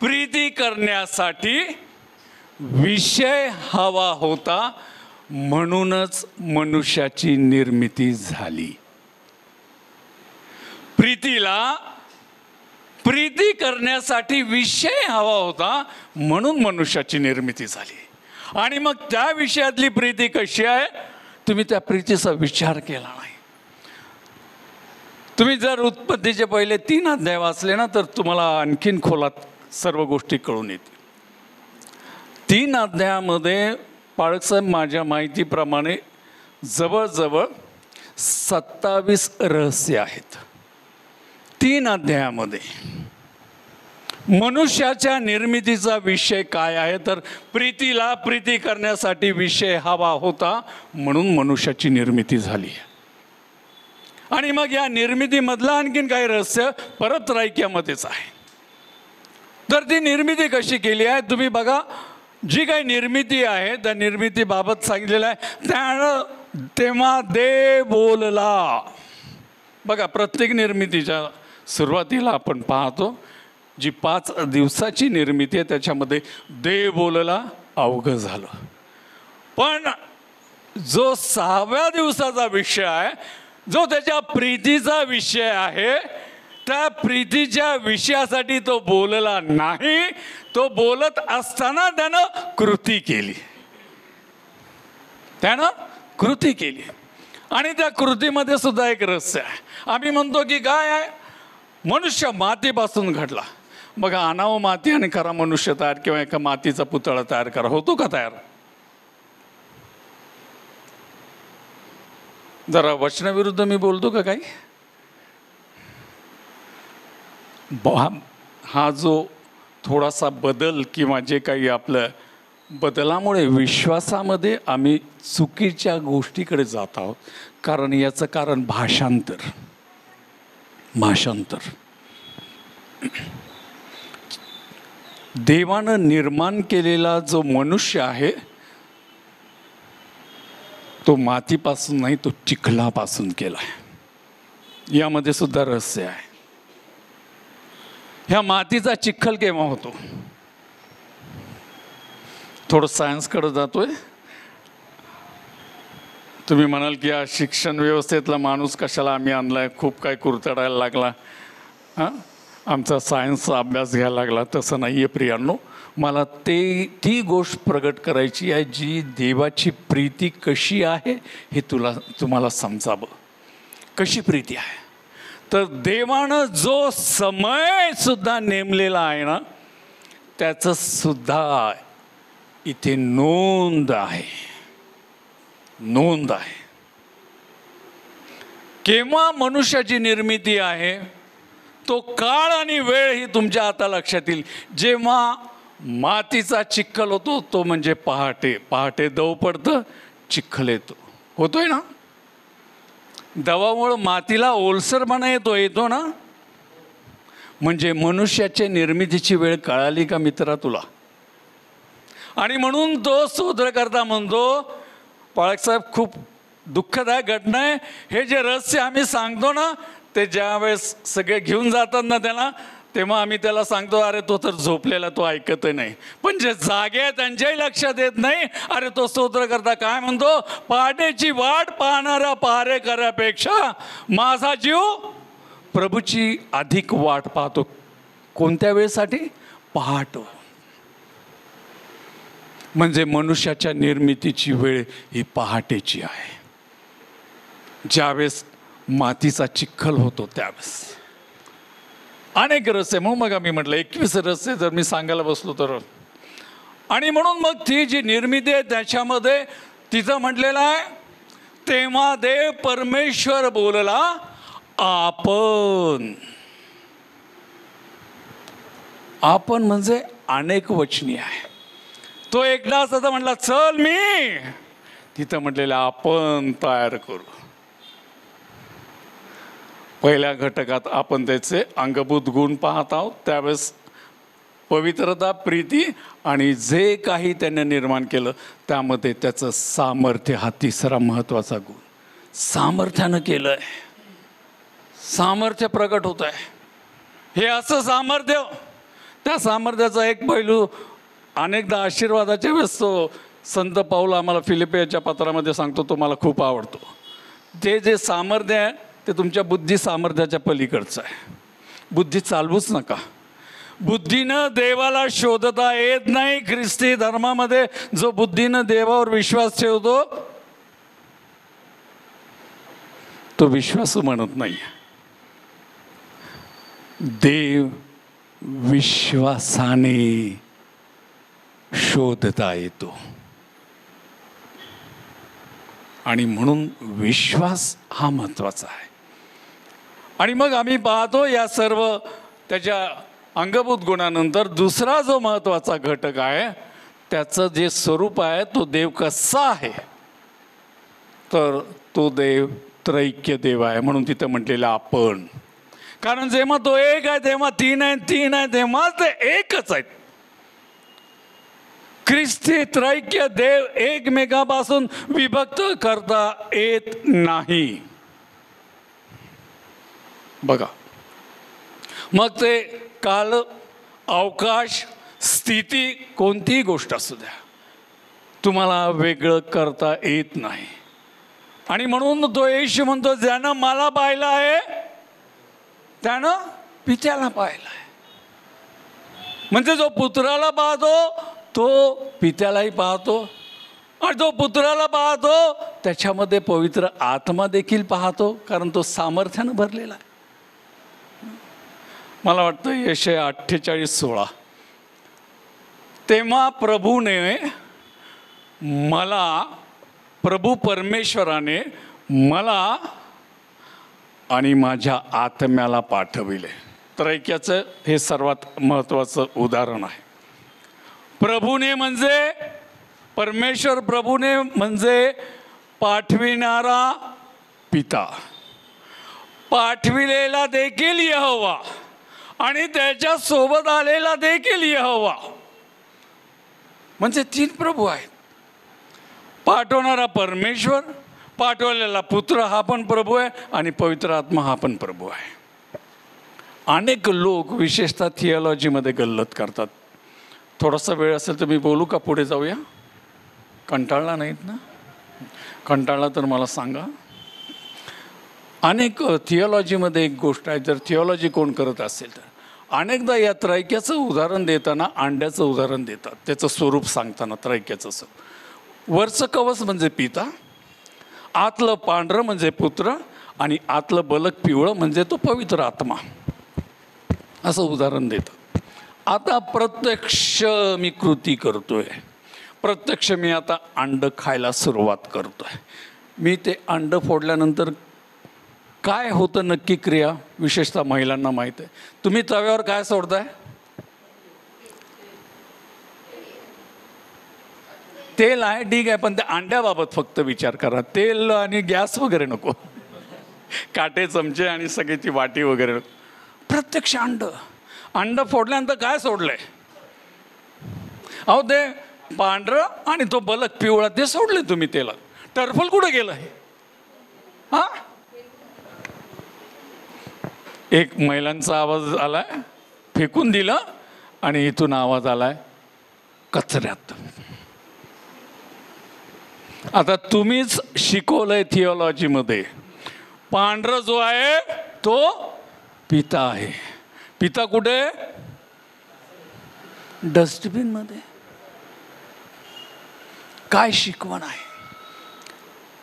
प्रीती करण्यासाठी विषय हवा होता, म्हणूनच मनुष्याची निर्मिती झाली. प्रीतीला प्रीती करण्यासाठी विषय हवा होता, म्हणून मनुष्याची निर्मिती झाली. आणि मग त्या विषयातली प्रीती कशी आहे? तुम्ही त्या प्रीतीचा विचार केला नाही. तुम्ही जर उत्पत्तीचे पहिले 3 अध्याय वाचले ना, तर तुम्हाला आणखीन खोलात सर्व गोष्टी कळून येतील. 3 अध्यायामध्ये पाळकसाहेब माझ्या माहितीप्रमाणे जवळजवळ 27 रहस्य आहेत. 3 अध्यायामध्ये मनुष्याच्या निर्मितीचा विषय काय आहे? तर प्रीतीला प्रीती करण्यासाठी विषय हवा होता, म्हणून मनुष्याची निर्मिती झाली. आणि मग या निर्मितीमधलं आणखीन काही रहस्य परत रायक्यामध्येच आहे. तर ती निर्मिती कशी केली आहे तुम्ही बघा. जी काही निर्मिती आहे त्या निर्मितीबाबत सांगितलेलं आहे, तेव्हा देव बोलला. बघा, प्रत्येक निर्मितीच्या सुरुवातीला आपण पाहतो जी 5 दिवसाची निर्मिती आहे त्याच्यामध्ये देव बोलला, अवघं झालं. पण जो 6व्या दिवसाचा विषय आहे, जो त्याच्या प्रीतीचा विषय आहे, त्या प्रीतीच्या विषयासाठी तो बोलला नाही. तो बोलत असताना त्यानं कृती केली. आणि त्या कृतीमध्ये सुद्धा एक रहस्य आहे. आम्ही म्हणतो की काय आहे? मनुष्य मातीपासून घडला. बघा, आणावं माती आणि करा मनुष्य तयार, किंवा एका मातीचा पुतळा तयार करा. होतो का तयार? जरा वचनाविरुद्ध मी बोलतो का काही? हा जो थोडासा बदल किंवा जे काही आपलं बदलामुळे विश्वासामध्ये आम्ही चुकीच्या गोष्टीकडे जात आहोत. कारण याचं कारण भाषांतर. देवानं निर्माण केलेला जो मनुष्य आहे तो मातीपासून नाही, तो चिखलापासून केला आहे. यामध्ये सुद्धा रहस्य आहे. ह्या मातीचा चिखल केव्हा होतो? थोडं सायन्सकडे जातोय. तुम्ही म्हणाल की या शिक्षण व्यवस्थेतला माणूस कशाला आम्ही आणलाय, खूप काय कुरतडायला लागला, आमचा सायन्सचा अभ्यास घ्यायला लागला. तसं नाही आहे प्रियांनो. मला ती गोष्ट प्रगट करायची आहे जी देवाची प्रीती कशी आहे हे तुम्हाला समजावं. कशी प्रीती आहे तर देवानं जो समय सुद्धा नेमलेला आहे ना त्याचं सुद्धा इथे नोंद आहे. नोंद आहे. केव्हा मनुष्याची निर्मिती आहे तो काळ आणि वेळ ही तुमच्या आता लक्षात येईल. जेव्हा मातीचा चिखल होतो तो म्हणजे पहाटे दव पडतं, चिखल होतोय ना. दवामुळं मातीला ओलसरपणा येतो ना. म्हणजे मनुष्याच्या निर्मितीची वेळ कळाली का मित्रा तुला. आणि म्हणून तो स्तोत्रकर्ता म्हणतो, पाळकसाहेब खूप दुःखदायक घटना आहे. हे जे रहस्य आम्ही सांगतो ना ते ज्यावेळेस सगळे घेऊन जातात ना त्याला, तेव्हा आम्ही त्याला सांगतो अरे तो तर झोपलेला, तो ऐकत नाही. पण जे जागे आहे त्यांच्याही लक्षात येत नाही. अरे तो स्तोत्रकर्ता काय म्हणतो, पहाटेची वाट पाहणाऱ्या पहारेकऱ्यापेक्षा माझा जीव प्रभूची अधिक वाट पाहतो. कोणत्या वेळेसाठी? पहाट. म्हणजे मनुष्याच्या निर्मितीची वेळ ही पहाटेची आहे. ज्यावेळेस मातीचा चिखल होतो त्यावेळेस. अनेक रहस्य, मग आम्ही म्हटलं 21 रहस्य जर मी सांगायला बसलो तर. आणि म्हणून मग ती जी निर्मिती आहे त्याच्यामध्ये तिथं म्हटलेलं आहे, तेव्हा देव परमेश्वर बोलला आपण म्हणजे अनेक वचनी आहे. तो एकदाच आता म्हटला चल मी, तिथं म्हटलेलं आपण तयार करू. पहिल्या घटकात आपण त्याचे अंगभूत गुण पाहत आहोत. त्यावेळेस पवित्रता, प्रीती आणि जे काही त्याने निर्माण केलं त्यामध्ये त्याचं सामर्थ्य हा तिसरा महत्त्वाचा गुण. सामर्थ्यानं केलं आहे, सामर्थ्य प्रगट होत आहे. हे असं सामर्थ्य, त्या सामर्थ्याचा एक पैलू अनेकदा आशीर्वादाच्या वेळेस तो संत पाऊल आम्हाला फिलिपियाच्या पत्रामध्ये सांगतो, तो मला खूप आवडतो. ते जे सामर्थ्य आहे ते तुमच्या बुद्धी सामर्थ्याच्या पलीकडचं आहे. बुद्धी चालवूच नका. बुद्धीनं देवाला शोधता येत नाही. ख्रिस्ती धर्मामध्ये जो बुद्धीनं देवावर विश्वास ठेवतो तो विश्वासू म्हणत नाही. देव विश्वासाने शोधता येतो. आणि म्हणून विश्वास हा महत्त्वाचा आहे. आणि मग आम्ही पाहतो या सर्व त्याच्या अंगभूत गुणानंतर दुसरा जो महत्त्वाचा घटक आहे त्याचं जे स्वरूप आहे तो देव कसा आहे तर तो देव त्रैक्य देव आहे. म्हणून तिथं म्हटलेलं आपण. कारण जेव्हा तो एक आहे तेव्हा तीन आहे तेव्हा ते एकच आहेत. ख्रिस्ती त्रैक्य देव एकमेकापासून विभक्त करता येत नाही. बघा, मग ते काल, अवकाश, स्थिती, कोणतीही गोष्ट असू द्या, तुम्हाला वेगळं करता येत नाही. आणि म्हणून तो येशू म्हणतो, ज्यानं मला पाहिलं आहे त्यानं पित्याला पाहिलं आहे. म्हणजे जो पुत्राला पाहतो तो पित्यालाही पाहतो, आणि तो पुत्राला पाहतो त्याच्यामध्ये पवित्र आत्मा देखील पाहतो, कारण तो सामर्थ्यानं भरलेला आहे. मला वाटतं यशाया 48:16, तेव्हा प्रभू परमेश्वराने मला आणि माझ्या आत्म्याला पाठविले. त्रैक्याचं हे सर्वात महत्त्वाचं उदाहरण आहे. प्रभूने म्हणजे परमेश्वर, प्रभूने म्हणजे पाठविणारा पिता, पाठविलेला देखील यहोवा आणि त्याच्या सोबत आलेला देखील यहोवा. म्हणजे तीन प्रभू आहेत. पाठवणारा परमेश्वर, पाठवलेला पुत्र हा पण प्रभू आहे, आणि पवित्र आत्मा हा पण प्रभू आहे. अनेक लोक विशेषतः थिओलॉजीमध्ये गल्लत करतात. थोडासा वेळ असेल तर मी बोलू का? पुढे जाऊया. कंटाळला नाहीत ना? कंटाळला तर मला सांगा. अनेक थिओलॉजीमध्ये एक गोष्ट आहे, जर थिओलॉजी कोण करत असेल तर अनेकदा या त्रैक्याचं उदाहरण देताना अंड्याचं उदाहरण देतात, त्याचं स्वरूप सांगताना त्रैक्याचं स्वरूप. वरचं कवच म्हणजे पिता, आतलं पांढरं म्हणजे पुत्र आणि आतलं बलक पिवळं म्हणजे तो पवित्र आत्मा, असं उदाहरण देतात. आता प्रत्यक्ष मी कृती करतोय, प्रत्यक्ष मी आता अंडं खायला सुरुवात करतोय. मी ते अंडं फोडल्यानंतर काय होतं नक्की क्रिया, विशेषतः महिलांना माहीत आहे. तुम्ही तव्यावर काय सोडताय? तेल आहे, ठीक आहे, पण त्या अंड्याबाबत फक्त विचार करा. तेल आणि गॅस वगैरे नको, काटे चमचे आणि सगळी ती वाटी वगैरे नको. प्रत्यक्ष अंड फोडल्यानंतर काय सोडलंय? अहो ते पांढरं आणि तो बलक पिवळा ते सोडले तुम्ही तेलात. टरफल कुठं गेलं? हा, एक महिलांचा आवाज आलाय, फेकून दिलं, आणि इथून आवाज आलाय कचऱ्यात. आता तुम्हीच शिकवलंय थिओलॉजीमध्ये, पांढरं जो आहे तो पिता आहे. पिता कुठे? डस्टबिन मध्ये. काय शिकवण आहे?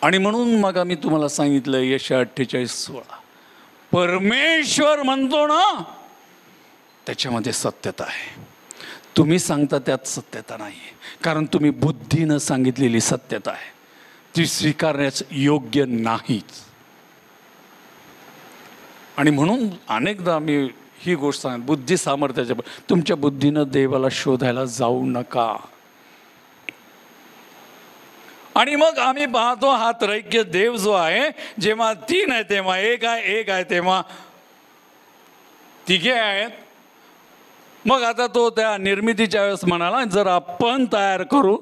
आणि म्हणून मग आम्ही तुम्हाला सांगितलं यशा 48:16, परमेश्वर म्हणतो ना त्याच्यामध्ये सत्यता आहे. तुम्ही सांगता त्यात सत्यता नाही, कारण तुम्ही बुद्धीनं सांगितलेली सत्यता आहे, ती स्वीकारण्यास योग्य नाहीच. आणि म्हणून अनेकदा आम्ही ही गोष्ट सांग, बुद्धी सामर्थ्याच्या, तुमच्या बुद्धीनं देवाला शोधायला जाऊ नका. आणि मग आम्ही पाहतो हा त्रैक्य देव जो आहे, जेव्हा 3 आहे तेव्हा 1 आहे तेव्हा 3 आहेत. मग आता तो त्या निर्मितीच्या वेळेस म्हणाला जर आपण तयार करू,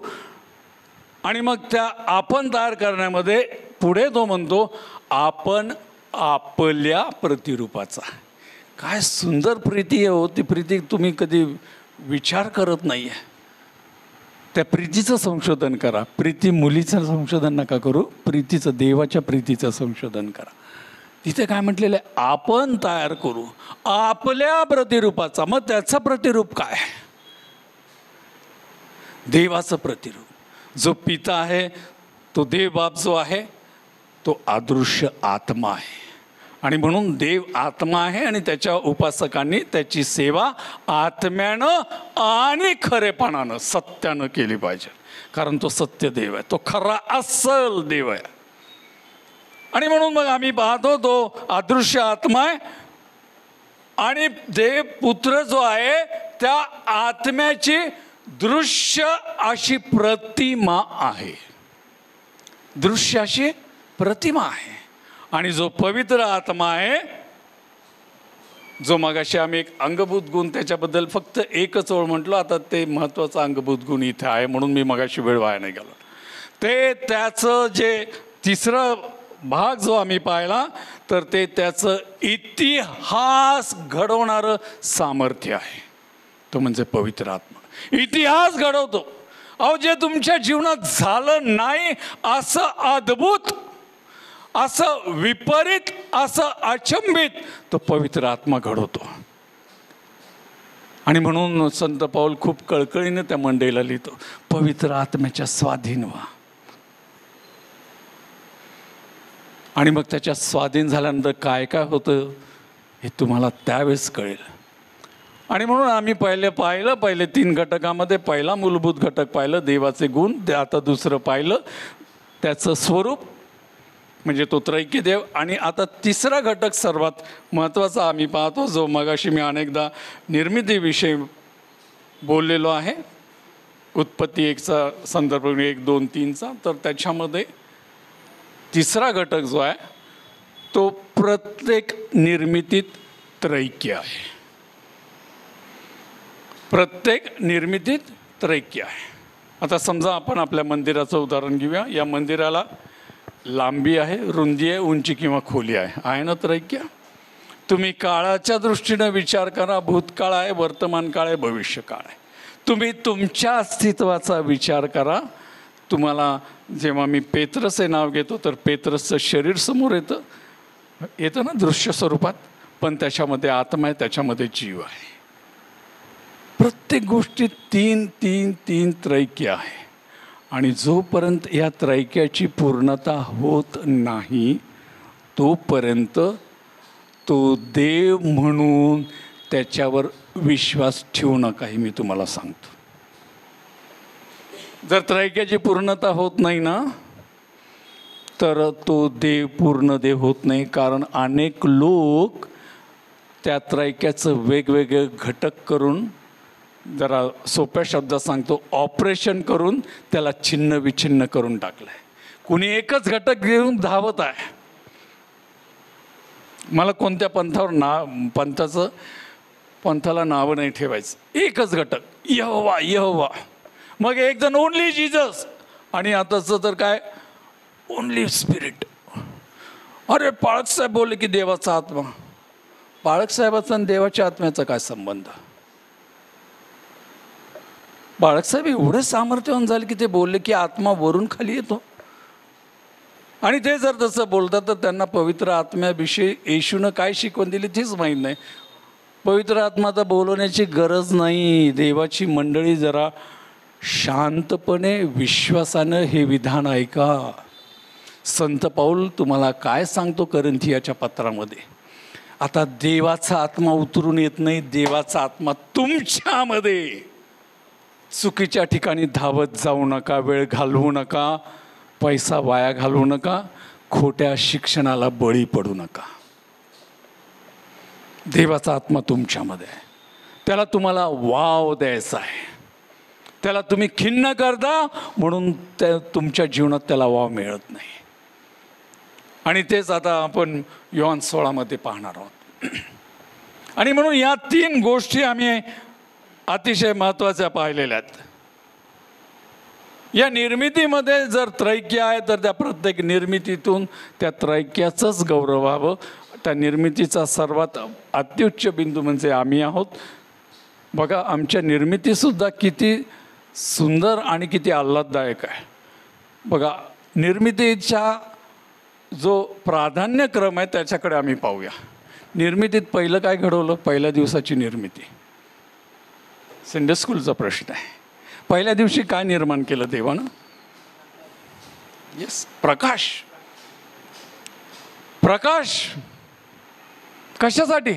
आणि मग त्या आपण तयार करण्यामध्ये पुढे तो म्हणतो आपण आपल्या प्रतिरूपाचा. काय सुंदर प्रीती आहे हो, ती प्रीती तुम्ही कधी विचार करत नाही आहे. त्या प्रीतीचं संशोधन करा. प्रीती मुलीचं संशोधन नका करू, प्रीतीचं, देवाच्या प्रीतीचं संशोधन करा. तिथे काय म्हटलेलं आहे? आपण तयार करू आपल्या प्रतिरूपाचा. मग त्याचं प्रतिरूप काय? देवाचं प्रतिरूप. जो पिता आहे तो देव बाप जो आहे तो अदृश्य आत्मा आहे. आणि म्हणून देव आत्मा आहे आणि त्याच्या उपासकांनी त्याची सेवा आत्म्यानं आणि खरेपणानं, सत्यानं केली पाहिजे, कारण तो सत्य देव आहे, तो खरा अस्सल देव आहे. आणि म्हणून मग आम्ही पाहतो तो अदृश्य आत्मा आहे आणि देव पुत्र जो आहे त्या आत्म्याची दृश्य अशी प्रतिमा आहे. दृश्य अशी प्रतिमा आहे. आणि जो पवित्र आत्मा आहे, जो मगाशी आम्ही एक अंगभूत गुण त्याच्याबद्दल फक्त एकच ओळ म्हटलं, आता ते महत्त्वाचं अंगभूत गुण इथे आहे म्हणून मी मगाशी वेळ वाया नाही गेलो. ते त्याचं जे तिसरं भाग जो आम्ही पाहिला, तर ते त्याचं इतिहास घडवणारं सामर्थ्य आहे. तो म्हणजे पवित्र आत्मा इतिहास घडवतो. अहो, जे तुमच्या जीवनात झालं नाही असं अद्भुत, असं विपरीत, असं अचंबित तो पवित्र आत्मा घडवतो. आणि म्हणून संत पाऊल खूप कळकळीने त्या मंडळीला लिहितो, पवित्र आत्म्याच्या स्वाधीन व्हा. आणि मग त्याच्या स्वाधीन झाल्यानंतर काय काय होतं हे तुम्हाला त्यावेळेस कळेल. आणि म्हणून आम्ही पहिले 3 घटकामध्ये पहिला मूलभूत घटक पाहिलं, देवाचे गुण. ते आता दुसरं पाहिलं त्याचं स्वरूप, म्हणजे तो त्रैक्य देव. आणि आता तिसरा घटक सर्वात महत्त्वाचा आम्ही पाहतो, जो मगाशी मी अनेकदा निर्मितीविषयी बोललेलो आहे, उत्पत्ती 1चा संदर्भ 1, 2, 3चा. तर त्याच्यामध्ये तिसरा घटक जो आहे तो प्रत्येक निर्मितीत त्रैक्य आहे. प्रत्येक निर्मितीत त्रैक्य आहे. आता समजा आपण आपल्या मंदिराचं उदाहरण घेऊया. या मंदिराला लांबी आहे, रुंदी आहे, उंची किंवा खोली आहे ना त्रैक्य? तुम्ही काळाच्या दृष्टीनं विचार करा, भूतकाळ आहे, वर्तमान काळ आहे, भविष्यकाळ आहे. तुम्ही तुमच्या अस्तित्वाचा विचार करा. तुम्हाला जेव्हा मी पेत्रस हे नाव घेतो तर पेत्रसचं शरीर समोर येतं ना दृश्य स्वरूपात, पण त्याच्यामध्ये आत्मा आहे, त्याच्यामध्ये जीव आहे. प्रत्येक गोष्टीत 3 3 3 त्रैक्य आहे. आणि जोपर्यंत या त्रैक्याची पूर्णता होत नाही तोपर्यंत तो देव म्हणून त्याच्यावर विश्वास ठेवू नका, हे मी तुम्हाला सांगतो. जर त्रैक्याची पूर्णता होत नाही ना तर तो देव पूर्ण देव होत नाही. कारण अनेक लोक त्या त्रैक्याचं वेगवेगळे घटक करून, जरा सोप्या शब्दात सांगतो, ऑपरेशन करून त्याला छिन्न विछिन्न करून टाकलं आहे. कुणी एकच घटक घेऊन धावत आहे. मला कोणत्या पंथावर पंथाला नावं नाही ठेवायचं. एकच घटक यहोवा यहोवा, मग एक जण ओनली जीजस, आणि आताचं तर काय ओनली स्पिरिट. अरे पाळक साहेब बोलले की देवाचा आत्मा. पाळक साहेबाचा आणि देवाच्या आत्म्याचा काय संबंध? बाळकसाहेब एवढे सामर्थ्यवान झाले की ते बोलले की आत्मा वरून खाली येतो. आणि ते जर तसं बोलतात तर त्यांना पवित्र आत्म्याविषयी येशूनं काय शिकवण दिली तेच माहीत नाही. पवित्र आत्माचा बोलवण्याची गरज नाही. देवाची मंडळी जरा शांतपणे विश्वासानं हे विधान ऐका. संत पाऊल तुम्हाला काय सांगतो कोरिंथियाच्या पत्रामध्ये, आता देवाचा आत्मा उतरून येत नाही, देवाचा आत्मा तुमच्यामध्ये. चुकीच्या ठिकाणी धावत जाऊ नका, वेळ घालवू नका, पैसा वाया घालवू नका, खोट्या शिक्षणाला बळी पडू नका. देवाचा आत्मा तुमच्यामध्ये आहे, त्याला तुम्हाला वाव द्यायचा आहे. त्याला तुम्ही खिन्न करता म्हणून तुमच्या जीवनात त्याला वाव मिळत नाही. आणि तेच आता आपण योहान 16 पाहणार आहोत. आणि म्हणून या 3 गोष्टी आम्ही अतिशय महत्त्वाच्या पाहिलेल्या आहेत. या निर्मितीमध्ये जर त्रैक्य आहे तर त्या प्रत्येक निर्मितीतून त्या त्रैक्याचंच गौरव व्हावं. त्या निर्मितीचा सर्वात अत्युच्च बिंदू म्हणजे आम्ही आहोत. बघा, आमच्या निर्मितीसुद्धा किती सुंदर आणि किती आल्हाददायक आहे. बघा, निर्मितीचा जो प्राधान्यक्रम आहे त्याच्याकडे आम्ही पाहूया. निर्मितीत पहिलं काय घडवलं? पहिल्या दिवसाची निर्मिती. संडे स्कूलचा प्रश्न आहे. पहिल्या दिवशी काय निर्माण केलं देवानं? येस, प्रकाश. प्रकाश कशासाठी?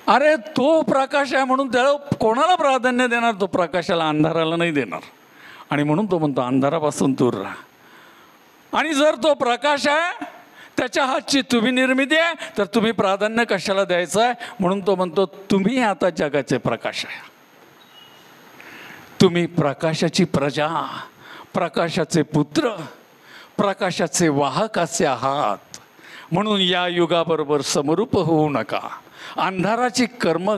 अरे तो प्रकाश आहे म्हणून त्याला कोणाला प्राधान्य देणार? तो प्रकाशाला, अंधाराला नाही देणार. आणि म्हणून तो म्हणतो अंधारापासून दूर राहा. आणि जर तो प्रकाश आहे, त्याच्या हातची तुम्ही निर्मिती आहे, तर तुम्ही प्राधान्य कशाला द्यायचं आहे? म्हणून तो म्हणतो तुम्ही आता जगाचे प्रकाश आहे. तुम्ही प्रकाशाची प्रजा, प्रकाशाचे पुत्र, प्रकाशाचे वाहक असे आहात. म्हणून या युगाबरोबर समरूप होऊ नका. अंधाराची कर्म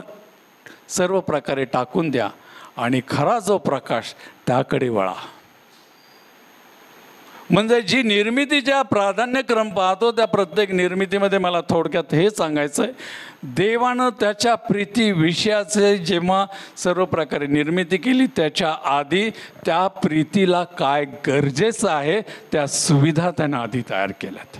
सर्व प्रकारे टाकून द्या आणि खरा जो प्रकाश त्याकडे वळा. म्हणजे जी निर्मितीच्या प्राधान्यक्रम पाहतो त्या प्रत्येक निर्मितीमध्ये मला थोडक्यात हे सांगायचं आहे, देवानं त्याच्या प्रीती विषयाचे जेव्हा सर्व प्रकारे निर्मिती केली त्याच्या आधी त्या प्रीतीला काय गरजेचं आहे त्या सुविधा त्यानं आधी तयार केल्यात.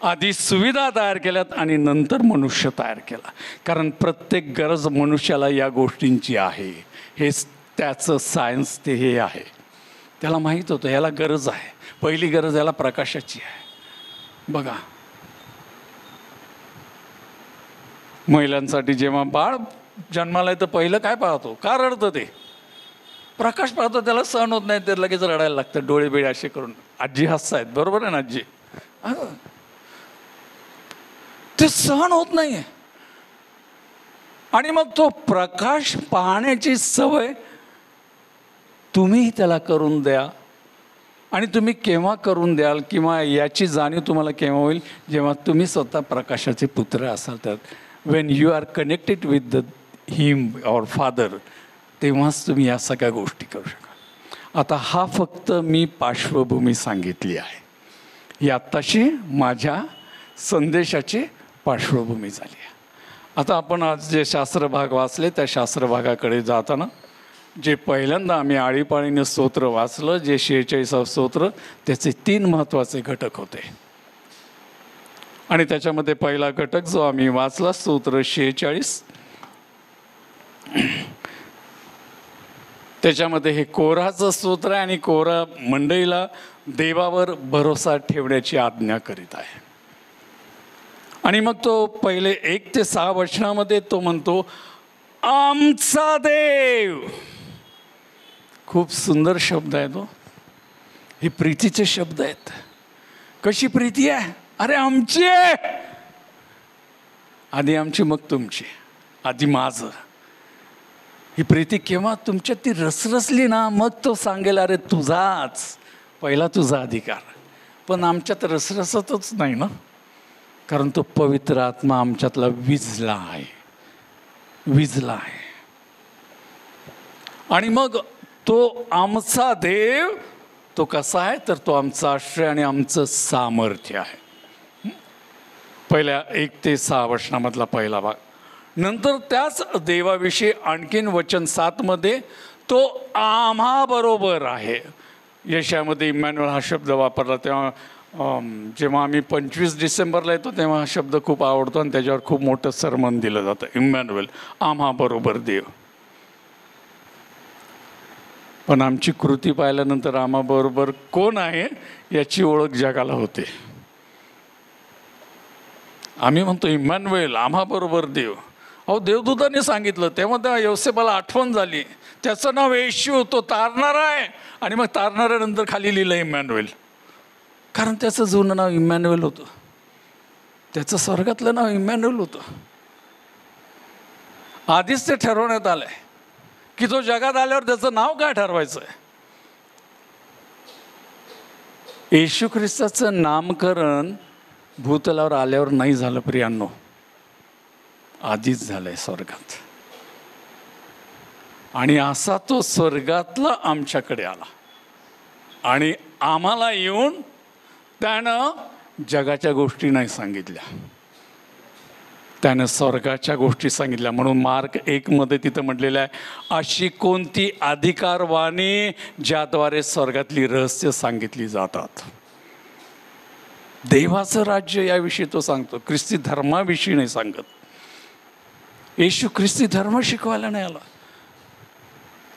आधी सुविधा तयार केल्यात आणि नंतर मनुष्य तयार केला. कारण प्रत्येक गरज मनुष्याला या गोष्टींची आहे. हेच त्याचं सायन्स ते हे आहे. त्याला माहीत होतं याला गरज आहे. पहिली गरज याला प्रकाशाची आहे. बघा, महिलांसाठी जेव्हा बाळ जन्माला येतं पहिलं काय पाहतो? का रडतं ते? प्रकाश पाहतो. त्याला सहन होत नाही, ते लगेच रडायला लागतं, डोळे बिळे असे करून. आजी हसतायत, बरोबर आहे ना आजी? ते सहन होत नाही. आणि मग तो प्रकाश पाहण्याची सवय तुम्ही त्याला करून द्या. आणि तुम्ही केव्हा करून द्याल किंवा याची जाणीव तुम्हाला केव्हा होईल? जेव्हा तुम्ही स्वतः प्रकाशाचे पुत्र असाल. तर when you are connected with the him or father, तेव्हाच तुम्ही या सगळ्या गोष्टी करू शकाल. आता हा फक्त मी पार्श्वभूमी सांगितली आहे. ही आत्ताशी माझ्या संदेशाची पार्श्वभूमी झाली आहे. आता आपण आज जे शास्त्रभाग वाचले त्या शास्त्रभागाकडे जाताना जे पहिल्यांदा आम्ही आळीपाळीने स्तोत्र वाचलं, जे 46 स्तोत्र, त्याचे 3 महत्त्वाचे घटक होते. आणि त्याच्यामध्ये पहिला घटक जो आम्ही वाचला स्तोत्र 46, त्याच्यामध्ये हे कोराचं स्तोत्र आहे आणि कोरा मंडळीला देवावर भरोसा ठेवण्याची आज्ञा करीत आहे. आणि मग तो पहिले 1 ते 6 वचनामध्ये तो म्हणतो आमचा देव. खूप सुंदर शब्द आहे तो. हे प्रीतीचे शब्द आहेत. कशी प्रीती आहे? अरे आमची आहे, आधी आमची मग तुमची, आधी माझं. ही प्रीती केव्हा तुमच्यात ती रसरसली ना, मग तो सांगेल अरे तुझाच, पहिला तुझा अधिकार. पण आमच्यात रसरसतच नाही ना, कारण तो पवित्र आत्मा आमच्यातला विझला आहे. आणि मग तो आमचा देव तो कसा आहे, तर तो आमचा आश्रय आणि आमचं सामर्थ्य आहे. पहिल्या 1 ते 6 वचनामधला पहिला भाग. नंतर त्याच देवाविषयी आणखीन वचन 7 मध्ये तो आम्हा बरोबर आहे. यशामध्ये इमॅन्युअल हा शब्द वापरला, तेव्हा जेव्हा आम्ही 25 डिसेंबरला येतो तेव्हा हा शब्द खूप आवडतो आणि त्याच्यावर खूप मोठं सरमन दिलं जातं. इमॅन्युअल, आम्हा बरोबर देव. पण आमची कृती पाहिल्यानंतर आम्हा बरोबर कोण आहे याची ओळख जगाला होते. आम्ही म्हणतो इमॅन्युअल, आम्हा बरोबर देव. अहो देवदूताने सांगितलं तेव्हा त्या योसेफाला आठवण झाली, त्याचं नाव येशू, तो तारणारा आहे. आणि मग तारणाऱ्यानंतर खाली लिहिलं इमॅन्युअल, कारण त्याचं जुनं नाव इमॅन्युअल होतं, त्याचं स्वर्गातलं नाव इमॅन्युअल होतं. आधीच ते ठरवण्यात आलंय की तो जगात आल्यावर त्याचं नाव काय ठरवायचं आहे. येशू ख्रिस्ताचं नामकरण भूतलावर आल्यावर नाही झालं प्रियांनो, आधीच झालंय स्वर्गात. आणि असा तो स्वर्गातला आमच्याकडे आला आणि आम्हाला येऊन त्यानं जगाच्या गोष्टी नाही सांगितल्या, त्यानं स्वर्गाच्या गोष्टी सांगितल्या. म्हणून मार्क 1 मध्ये तिथं म्हटलेलं आहे, अशी कोणती अधिकारवाणी ज्याद्वारे स्वर्गातली रहस्य सांगितली जातात. देवाचं राज्य याविषयी तो सांगतो, ख्रिस्ती धर्माविषयी नाही सांगत. येशू ख्रिस्ती धर्म शिकवायला नाही आला,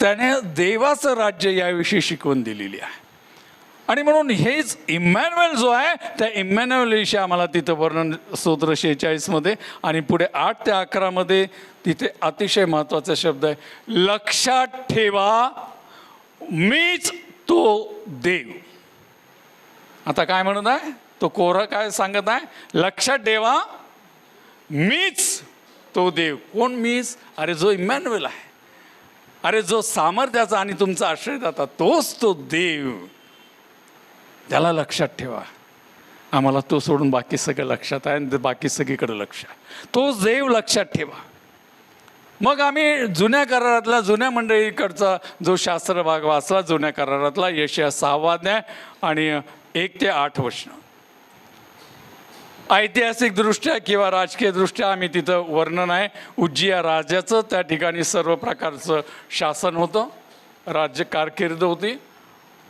त्याने देवाचं राज्य याविषयी शिकवण दिलेली आहे. आणि म्हणून हेच इमॅन्युअल जो आहे त्या इमॅन्युअल विषयी आम्हाला तिथं वर्णन स्तोत्र 46 मध्ये आणि पुढे 8 ते 11 मध्ये तिथे अतिशय महत्त्वाचा शब्द आहे, लक्षात ठेवा मीच तो देव. आता काय म्हणत आहे तो कोरा, काय सांगत आहे, लक्षात ठेवा मीच तो देव. कोण मीच? अरे जो इमॅन्युअल आहे, अरे जो सामर्थ्याचा आणि तुमचा आश्रय दाता, तोच तो देव. त्याला लक्षात ठेवा. आम्हाला तो सोडून बाकी सगळं लक्षात आहे आणि बाकी सगळीकडे लक्ष आहे. तोच देव लक्षात ठेवा. मग आम्ही जुन्या करारातला, जुन्या मंडळीकडचा जो शास्त्र भाग वाचला, जुन्या करारातला यशाया 6 अध्याय आणि 1 ते 8 वचन. ऐतिहासिकदृष्ट्या किंवा राजकीय दृष्ट्या आम्ही तिथं वर्णन आहे उज्जिया राजाचं. त्या ठिकाणी सर्व प्रकारचं शासन होतं, राज्य कारकीर्द होती.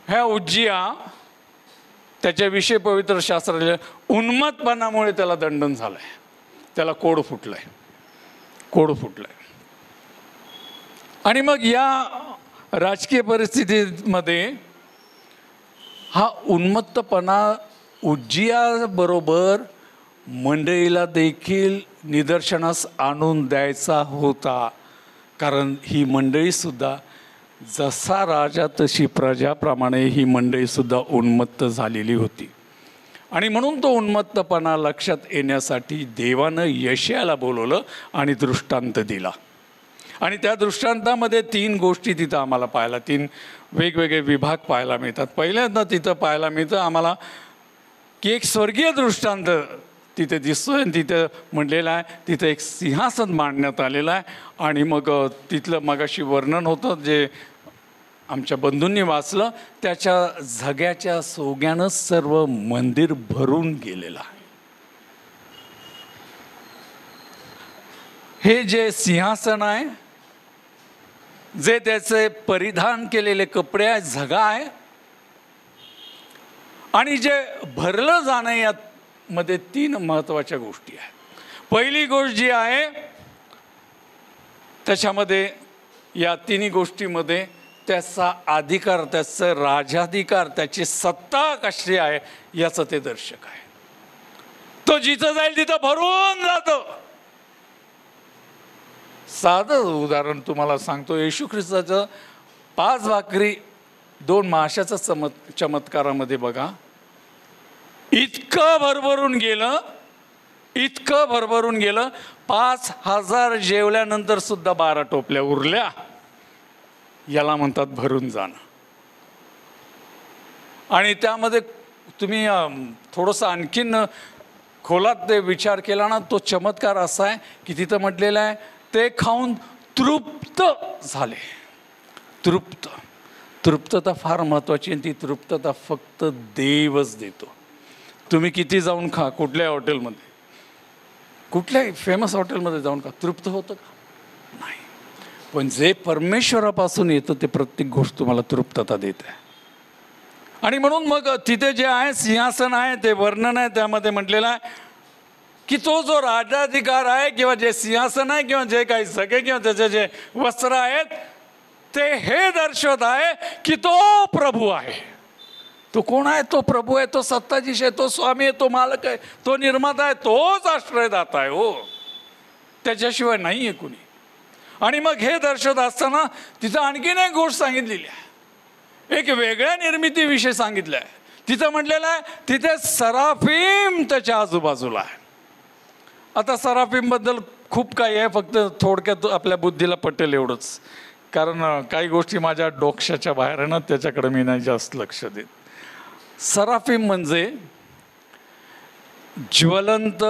ह्या उज्जिया त्याच्याविषयी पवित्र शास्त्रात उन्मत्तपणामुळे त्याला दंडन झालंय, त्याला कोड फुटलाय. आणि मग या राजकीय परिस्थितीमध्ये हा उन्मत्तपणा उज्जिया बरोबर मंडळीला देखील निदर्शनास आणून द्यायचा होता, कारण ही मंडळी सुद्धा जसा राजा तशी प्रजाप्रमाणे ही मंडळी सुद्धा उन्मत्त झालेली होती. आणि म्हणून तो उन्मत्तपणा लक्षात येण्यासाठी देवानं यशायाला बोलवलं आणि दृष्टांत दिला. आणि त्या दृष्टांतामध्ये 3 गोष्टी तिथं आम्हाला पाहायला, 3 वेगवेगळे विभाग पाहायला मिळतात. पहिल्यांदा तिथं पाहायला मिळतं आम्हाला की एक स्वर्गीय दृष्टांत तिथे दिसतोय. तिथं म्हटलेलं आहे, तिथं एक सिंहासन मांडण्यात आलेलं आहे. आणि मग तिथलं मगाशी वर्णन होतं जे आमच्या बंधूंनी वाचलं, त्याच्या झग्याच्या सोग्यानं सर्व मंदिर भरून गेलेलं आहे. हे जे सिंहासन आहे, जे त्याचे परिधान केलेले कपडे आहे, झगा आहे, आणि जे भरलं जाणं, यामध्ये 3 महत्त्वाच्या गोष्टी आहेत. पहिली गोष्ट जी आहे त्याच्यामध्ये या तिन्ही गोष्टीमध्ये त्याचा अधिकार, त्याचं राजाधिकार, त्याची सत्ता कशी आहे याचं ते दर्शक आहे. तो जिथं जाईल तिथं भरून जातो. साधं उदाहरण तुम्हाला सांगतो. येशू ख्रिस्ताचं 5 भाकरी 2 माशाचा चमत्कारामध्ये बघा, इतकं भरभरून गेलं, इतकं भरभरून गेलं, 5,000 जेवल्यानंतर सुद्धा 12 टोपल्या उरल्या. याला म्हणतात भरून जाणं. आणि त्यामध्ये तुम्ही थोडंसं आणखीन खोलात ते विचार केला ना, तो चमत्कार असा आहे की तिथं म्हटलेलं आहे ते खाऊन तृप्त झाले. तृप्तता फार महत्त्वाची आहे. ती तृप्तता फक्त देवच देतो. तुम्ही किती जाऊन खा, कुठल्याही हॉटेलमध्ये, कुठल्याही फेमस हॉटेलमध्ये जाऊन खा, तृप्त होतं का? नाही. पण जे परमेश्वरापासून येतं ते प्रत्येक गोष्ट तुम्हाला तृप्तता देत आहे. आणि म्हणून मग तिथे जे आहे सिंहासन आहे, ते वर्णन आहे, त्यामध्ये म्हटलेलं आहे की तो जो राजाधिकार आहे किंवा जे सिंहासन आहे किंवा जे काही सगळे किंवा त्याचे जे वस्त्र आहेत ते हे दर्शवत आहे की तो प्रभू आहे. तो कोण आहे? तो प्रभू आहे, तो सत्ताधीश आहे, तो स्वामी आहे, तो मालक आहे, तो निर्माता आहे, तोच आश्रयदाता आहे. हो, त्याच्याशिवाय नाही आहे कुणी. आणि मग हे दर्शवत असताना तिथं आणखीन एक गोष्ट सांगितलेली आहे, एक वेगळ्या निर्मितीविषयी सांगितलं आहे. तिथं म्हटलेलं आहे तिथे सराफीम त्याच्या आजूबाजूला आहे. आता सराफीमबद्दल खूप काही आहे, फक्त थोडक्यात आपल्या बुद्धीला पटेल एवढंच, कारण काही गोष्टी माझ्या डोक्याच्या बाहेर आहे ना, त्याच्याकडे मी नाही जास्त लक्ष देत. सराफीम म्हणजे ज्वलंत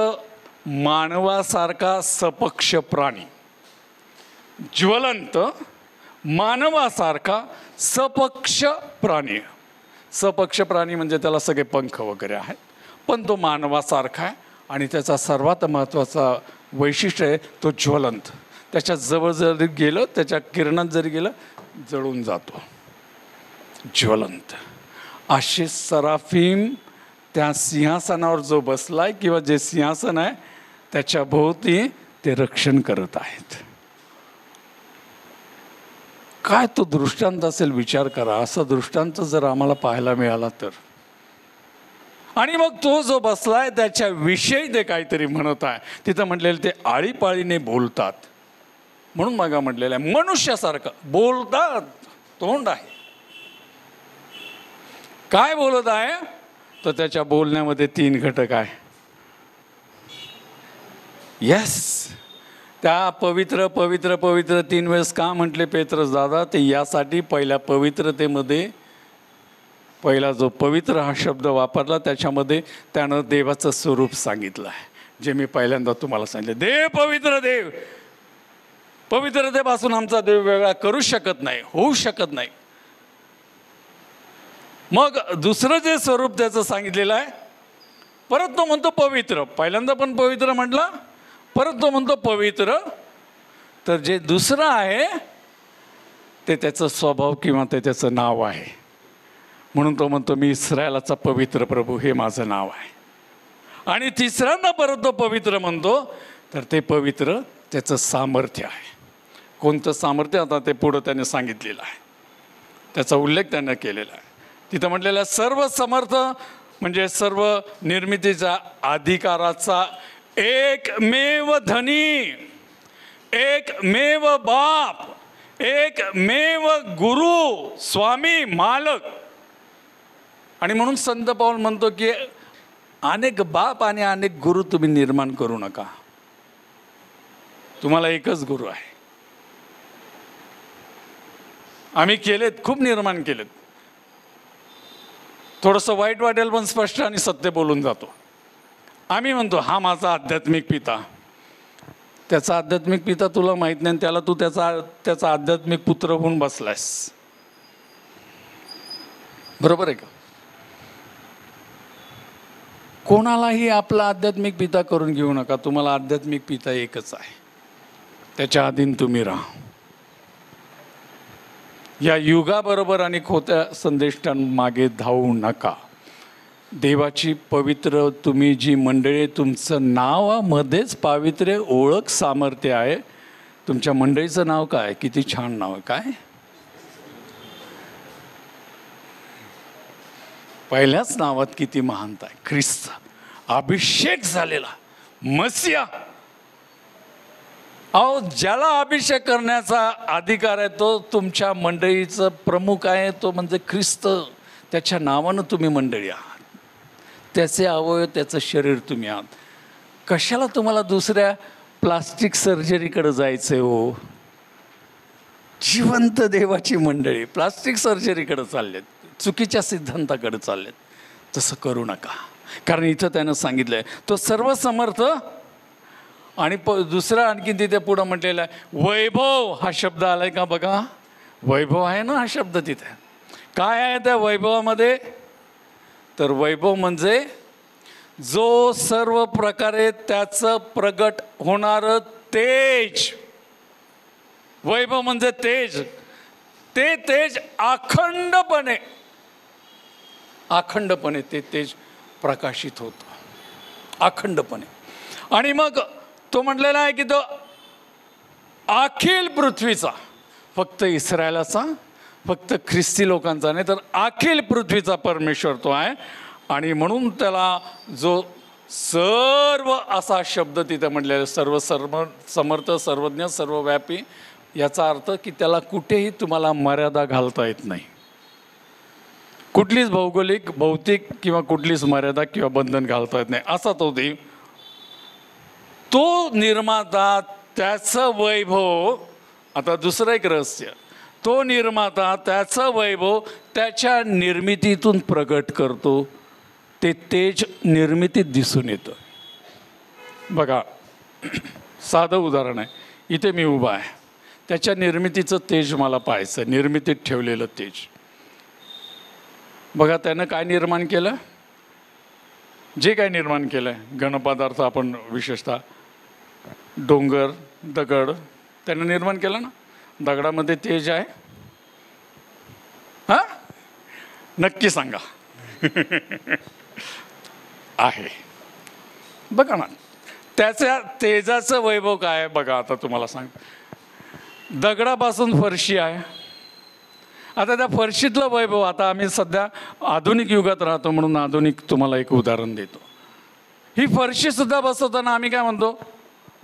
मानवासारखा सपक्ष प्राणी. ज्वलंत मानवासारखा सपक्ष प्राणी. सपक्ष प्राणी म्हणजे त्याला सगळे पंख वगैरे आहेत, पण तो मानवासारखा आहे. आणि त्याचा सर्वात महत्त्वाचा वैशिष्ट्य आहे तो ज्वलंत. त्याच्या जवळ जरी गेलं, त्याच्या किरणात जरी गेलं, जळून जातो. ज्वलंत असे सराफीम त्या सिंहासनावर जो बसलाय किंवा जे सिंहासन आहे त्याच्या भोवती ते रक्षण करत आहेत. काय तो दृष्टांत असेल, विचार करा. असा दृष्टांत जर आम्हाला पाहायला मिळाला तर. आणि मग तो जो बसलाय त्याच्याविषयी ते काहीतरी म्हणत आहे. तिथं म्हटलेलं ते आळीपाळीने बोलतात, म्हणून मग म्हटलेलं आहे मनुष्यासारखं बोलतात, तोंड आहे. काय बोलत आहे? तर त्याच्या बोलण्यामध्ये 3 घटक आहे. येस, त्या पवित्र पवित्र पवित्र 3 वेळेस का म्हटले पेत्रस दादा? ते यासाठी पहिल्या पवित्रतेमध्ये पहिला जो पवित्र हा शब्द वापरला त्याच्यामध्ये त्यानं देवाचं स्वरूप सांगितलं आहे, जे मी पहिल्यांदा तुम्हाला सांगितलं. देव पवित्र, देव पवित्रतेपासून आमचा देव वेगळा करू शकत नाही, होऊ शकत नाही. मग दुसरं जे स्वरूप त्याचं सांगितलेलं आहे, परत तो म्हणतो पवित्र. पहिल्यांदा पण पवित्र म्हटला, परत तो म्हणतो पवित्र. तर जे दुसरं आहे ते त्याचं स्वभाव किंवा ते त्याचं नाव आहे. म्हणून तो म्हणतो मी इस्रायलाचा पवित्र प्रभू, हे माझं नाव आहे. आणि तिसऱ्यांदा परत तो पवित्र म्हणतो, तर ते पवित्र त्याचं सामर्थ्य आहे. कोणतं सामर्थ्य? आता ते पुढं त्याने सांगितलेलं आहे, त्याचा उल्लेख त्यानं केलेला आहे. तिथं म्हटलेलं आहे सर्व समर्थ म्हणजे सर्व निर्मितीच्या अधिकाराचा एकमेव धनी, एकमेव बाप, एकमेव गुरु, स्वामी, मालक. आणि म्हणून संत पाऊल म्हणतो की अनेक बाप आणि अनेक गुरु तुम्ही निर्माण करू नका, तुम्हाला एकच गुरु आहे. आम्ही केलेत, खूप निर्माण केलेत. थोडंसं वाईट वाटेल पण स्पष्ट आणि सत्य बोलून जातो. आम्ही म्हणतो हा माझा आध्यात्मिक पिता. त्याचा आध्यात्मिक पिता तुला माहीत नाही, त्याला तू त्याचा आध्यात्मिक पुत्र होऊन बसलायस. बरोबर आहे का? कोणालाही आपला आध्यात्मिक पिता करून घेऊ नका. तुम्हाला आध्यात्मिक पिता एकच आहे, त्याच्या अधीन तुम्ही राहा. या युगाबरोबर आणि खोट्या संदेशांमागे धावू नका. देवाची पवित्र तुम्ही जी मंडळी, तुमचं नावामध्येच पावित्र्य, ओळख, सामर्थ्य आहे. तुमच्या मंडळीचं नाव काय? किती छान नाव आहे. काय पहिल्याच नावात किती महानता आहे. ख्रिस्त, अभिषेक झालेला मसिया. अहो, ज्याला अभिषेक करण्याचा अधिकार आहे तो तुमच्या मंडळीचं प्रमुख आहे, तो म्हणजे ख्रिस्त. त्याच्या नावानं तुम्ही मंडळी आहात, त्याचे अवयव, त्याचं शरीर तुम्ही आहात. कशाला तुम्हाला दुसऱ्या प्लास्टिक सर्जरीकडे जायचं आहे हो? जिवंत देवाची मंडळी प्लास्टिक सर्जरीकडे चाललेत, चुकीच्या सिद्धांताकडे चाललेत. तसं करू नका, कारण इथं त्यानं सांगितलं आहे तो सर्वसमर्थ. आणि दुसरं आणखी तिथे पुढं म्हटलेलं आहे वैभव. हा शब्द आलाय का बघा? वैभव आहे ना हा शब्द तिथे. काय आहे त्या वैभवामध्ये? तर वैभव म्हणजे जो सर्व प्रकारे त्याचं प्रगट होणारं तेज. वैभव म्हणजे तेज. ते तेज अखंडपणे ते तेज प्रकाशित होतं, अखंडपणे. आणि मग तो म्हटलेला आहे की तो अखिल पृथ्वीचा, फक्त इस्रायलाचा, फक्त ख्रिस्ती लोकांचा नाही, तर अखिल पृथ्वीचा परमेश्वर तो आहे. आणि म्हणून त्याला जो सर्व असा शब्द तिथे म्हटलेला, समर्थ, सर्वज्ञ, सर्वव्यापी, याचा अर्थ की त्याला कुठेही तुम्हाला मर्यादा घालता येत नाही. कुठलीच भौगोलिक, भौतिक किंवा कुठलीच मर्यादा किंवा बंधन घालता येत नाही असा तो देव. तो निर्माता, त्याचं वैभव. आता दुसरं एक रहस्य, तो निर्माता त्याचं वैभव त्याच्या निर्मितीतून प्रगट करतो. ते तेज निर्मितीत दिसून येतं. बघा, साधं उदाहरण आहे. इथे मी उभा आहे, त्याच्या निर्मितीचं तेज मला पाहायचं, निर्मितीत ठेवलेलं तेज. बघा, त्यानं काय निर्माण केलं? जे काय निर्माण केलं आहे, घनपदार्थ, आपण विशेषतः डोंगर, दगड, त्यानं निर्माण केलं ना. दगडामध्ये तेज आहे? हां, नक्की सांगा. आहे. बघा ना, त्याच्या तेजाचं वैभव काय आहे बघा. आता तुम्हाला सांग, दगडापासून फरशी आहे. आता त्या फरशीतलं वैभव, आता आम्ही सध्या आधुनिक युगात राहतो म्हणून आधुनिक तुम्हाला एक उदाहरण देतो. ही फरशीसुद्धा बसवताना आम्ही काय म्हणतो?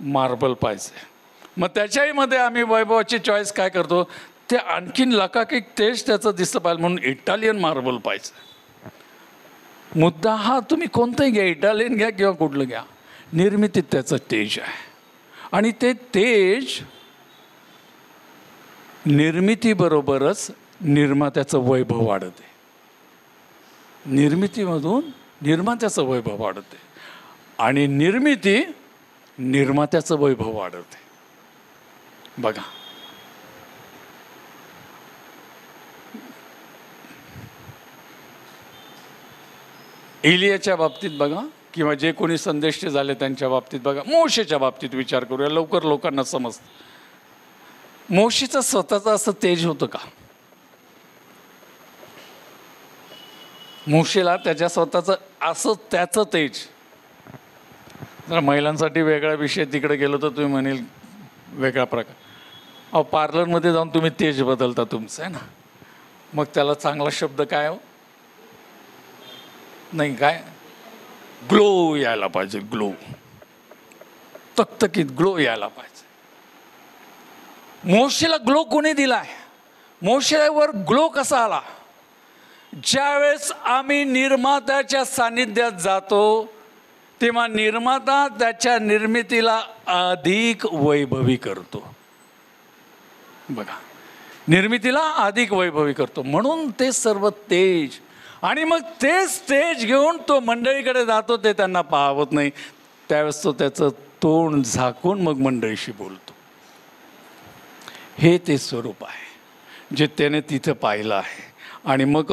मार्बल पाहिजे. मग त्याच्याही मध्ये आम्ही वैभवाची चॉईस काय करतो? ते आणखीन लकाकिक तेज त्याचं दिसलं पाहिजे म्हणून इटालियन मार्बल पाहिजे. मुद्दा हा, तुम्ही कोणतंही घ्या, इटालियन घ्या किंवा कुठलं घ्या, निर्मितीत त्याचं तेज आहे. आणि ते तेज निर्मितीबरोबरच निर्मात्याचं वैभव वाढते. निर्मितीमधून निर्मात्याचं वैभव वाढते आणि निर्मिती निर्मात्याचं वैभव वाढवते. बघा, एलियाच्या बाबतीत बघा, किंवा जे कोणी संदेष्टे झाले त्यांच्या बाबतीत बघा. मोशेच्या बाबतीत विचार करूया, लवकर लोकांना समजतं. मोशेचं स्वतःचं असं तेज होतं का? मोशेला त्याच्या स्वतःचं असं त्याचं तेज. जर महिलांसाठी वेगळा विषय तिकडे गेलो तर तुम्ही म्हणेल वेगळा प्रकार. अहो, पार्लरमध्ये जाऊन तुम्ही तेज बदलता तुमचं, आहे ना. मग त्याला चांगला शब्द काय हो? नाही, काय ग्लो यायला पाहिजे. ग्लो, तकतकीत ग्लो यायला पाहिजे. मोशेला ग्लो कोणी दिलाय? मोशेवर ग्लो कसा आला? ज्यावेळेस आम्ही निर्मात्याच्या सानिध्यात जातो तेव्हा निर्माता त्याच्या निर्मितीला अधिक वैभवी करतो. बघा, निर्मितीला अधिक वैभवी करतो. म्हणून ते सर्व तेज. आणि मग तेच तेज घेऊन तो मंडळीकडे जातो. ते त्यांना पाहवत नाही. त्यावेळेस तो त्याचं तोंड झाकून मग मंडळीशी बोलतो. हे ते स्वरूप आहे जे त्याने तिथं पाहिलं आहे. आणि मग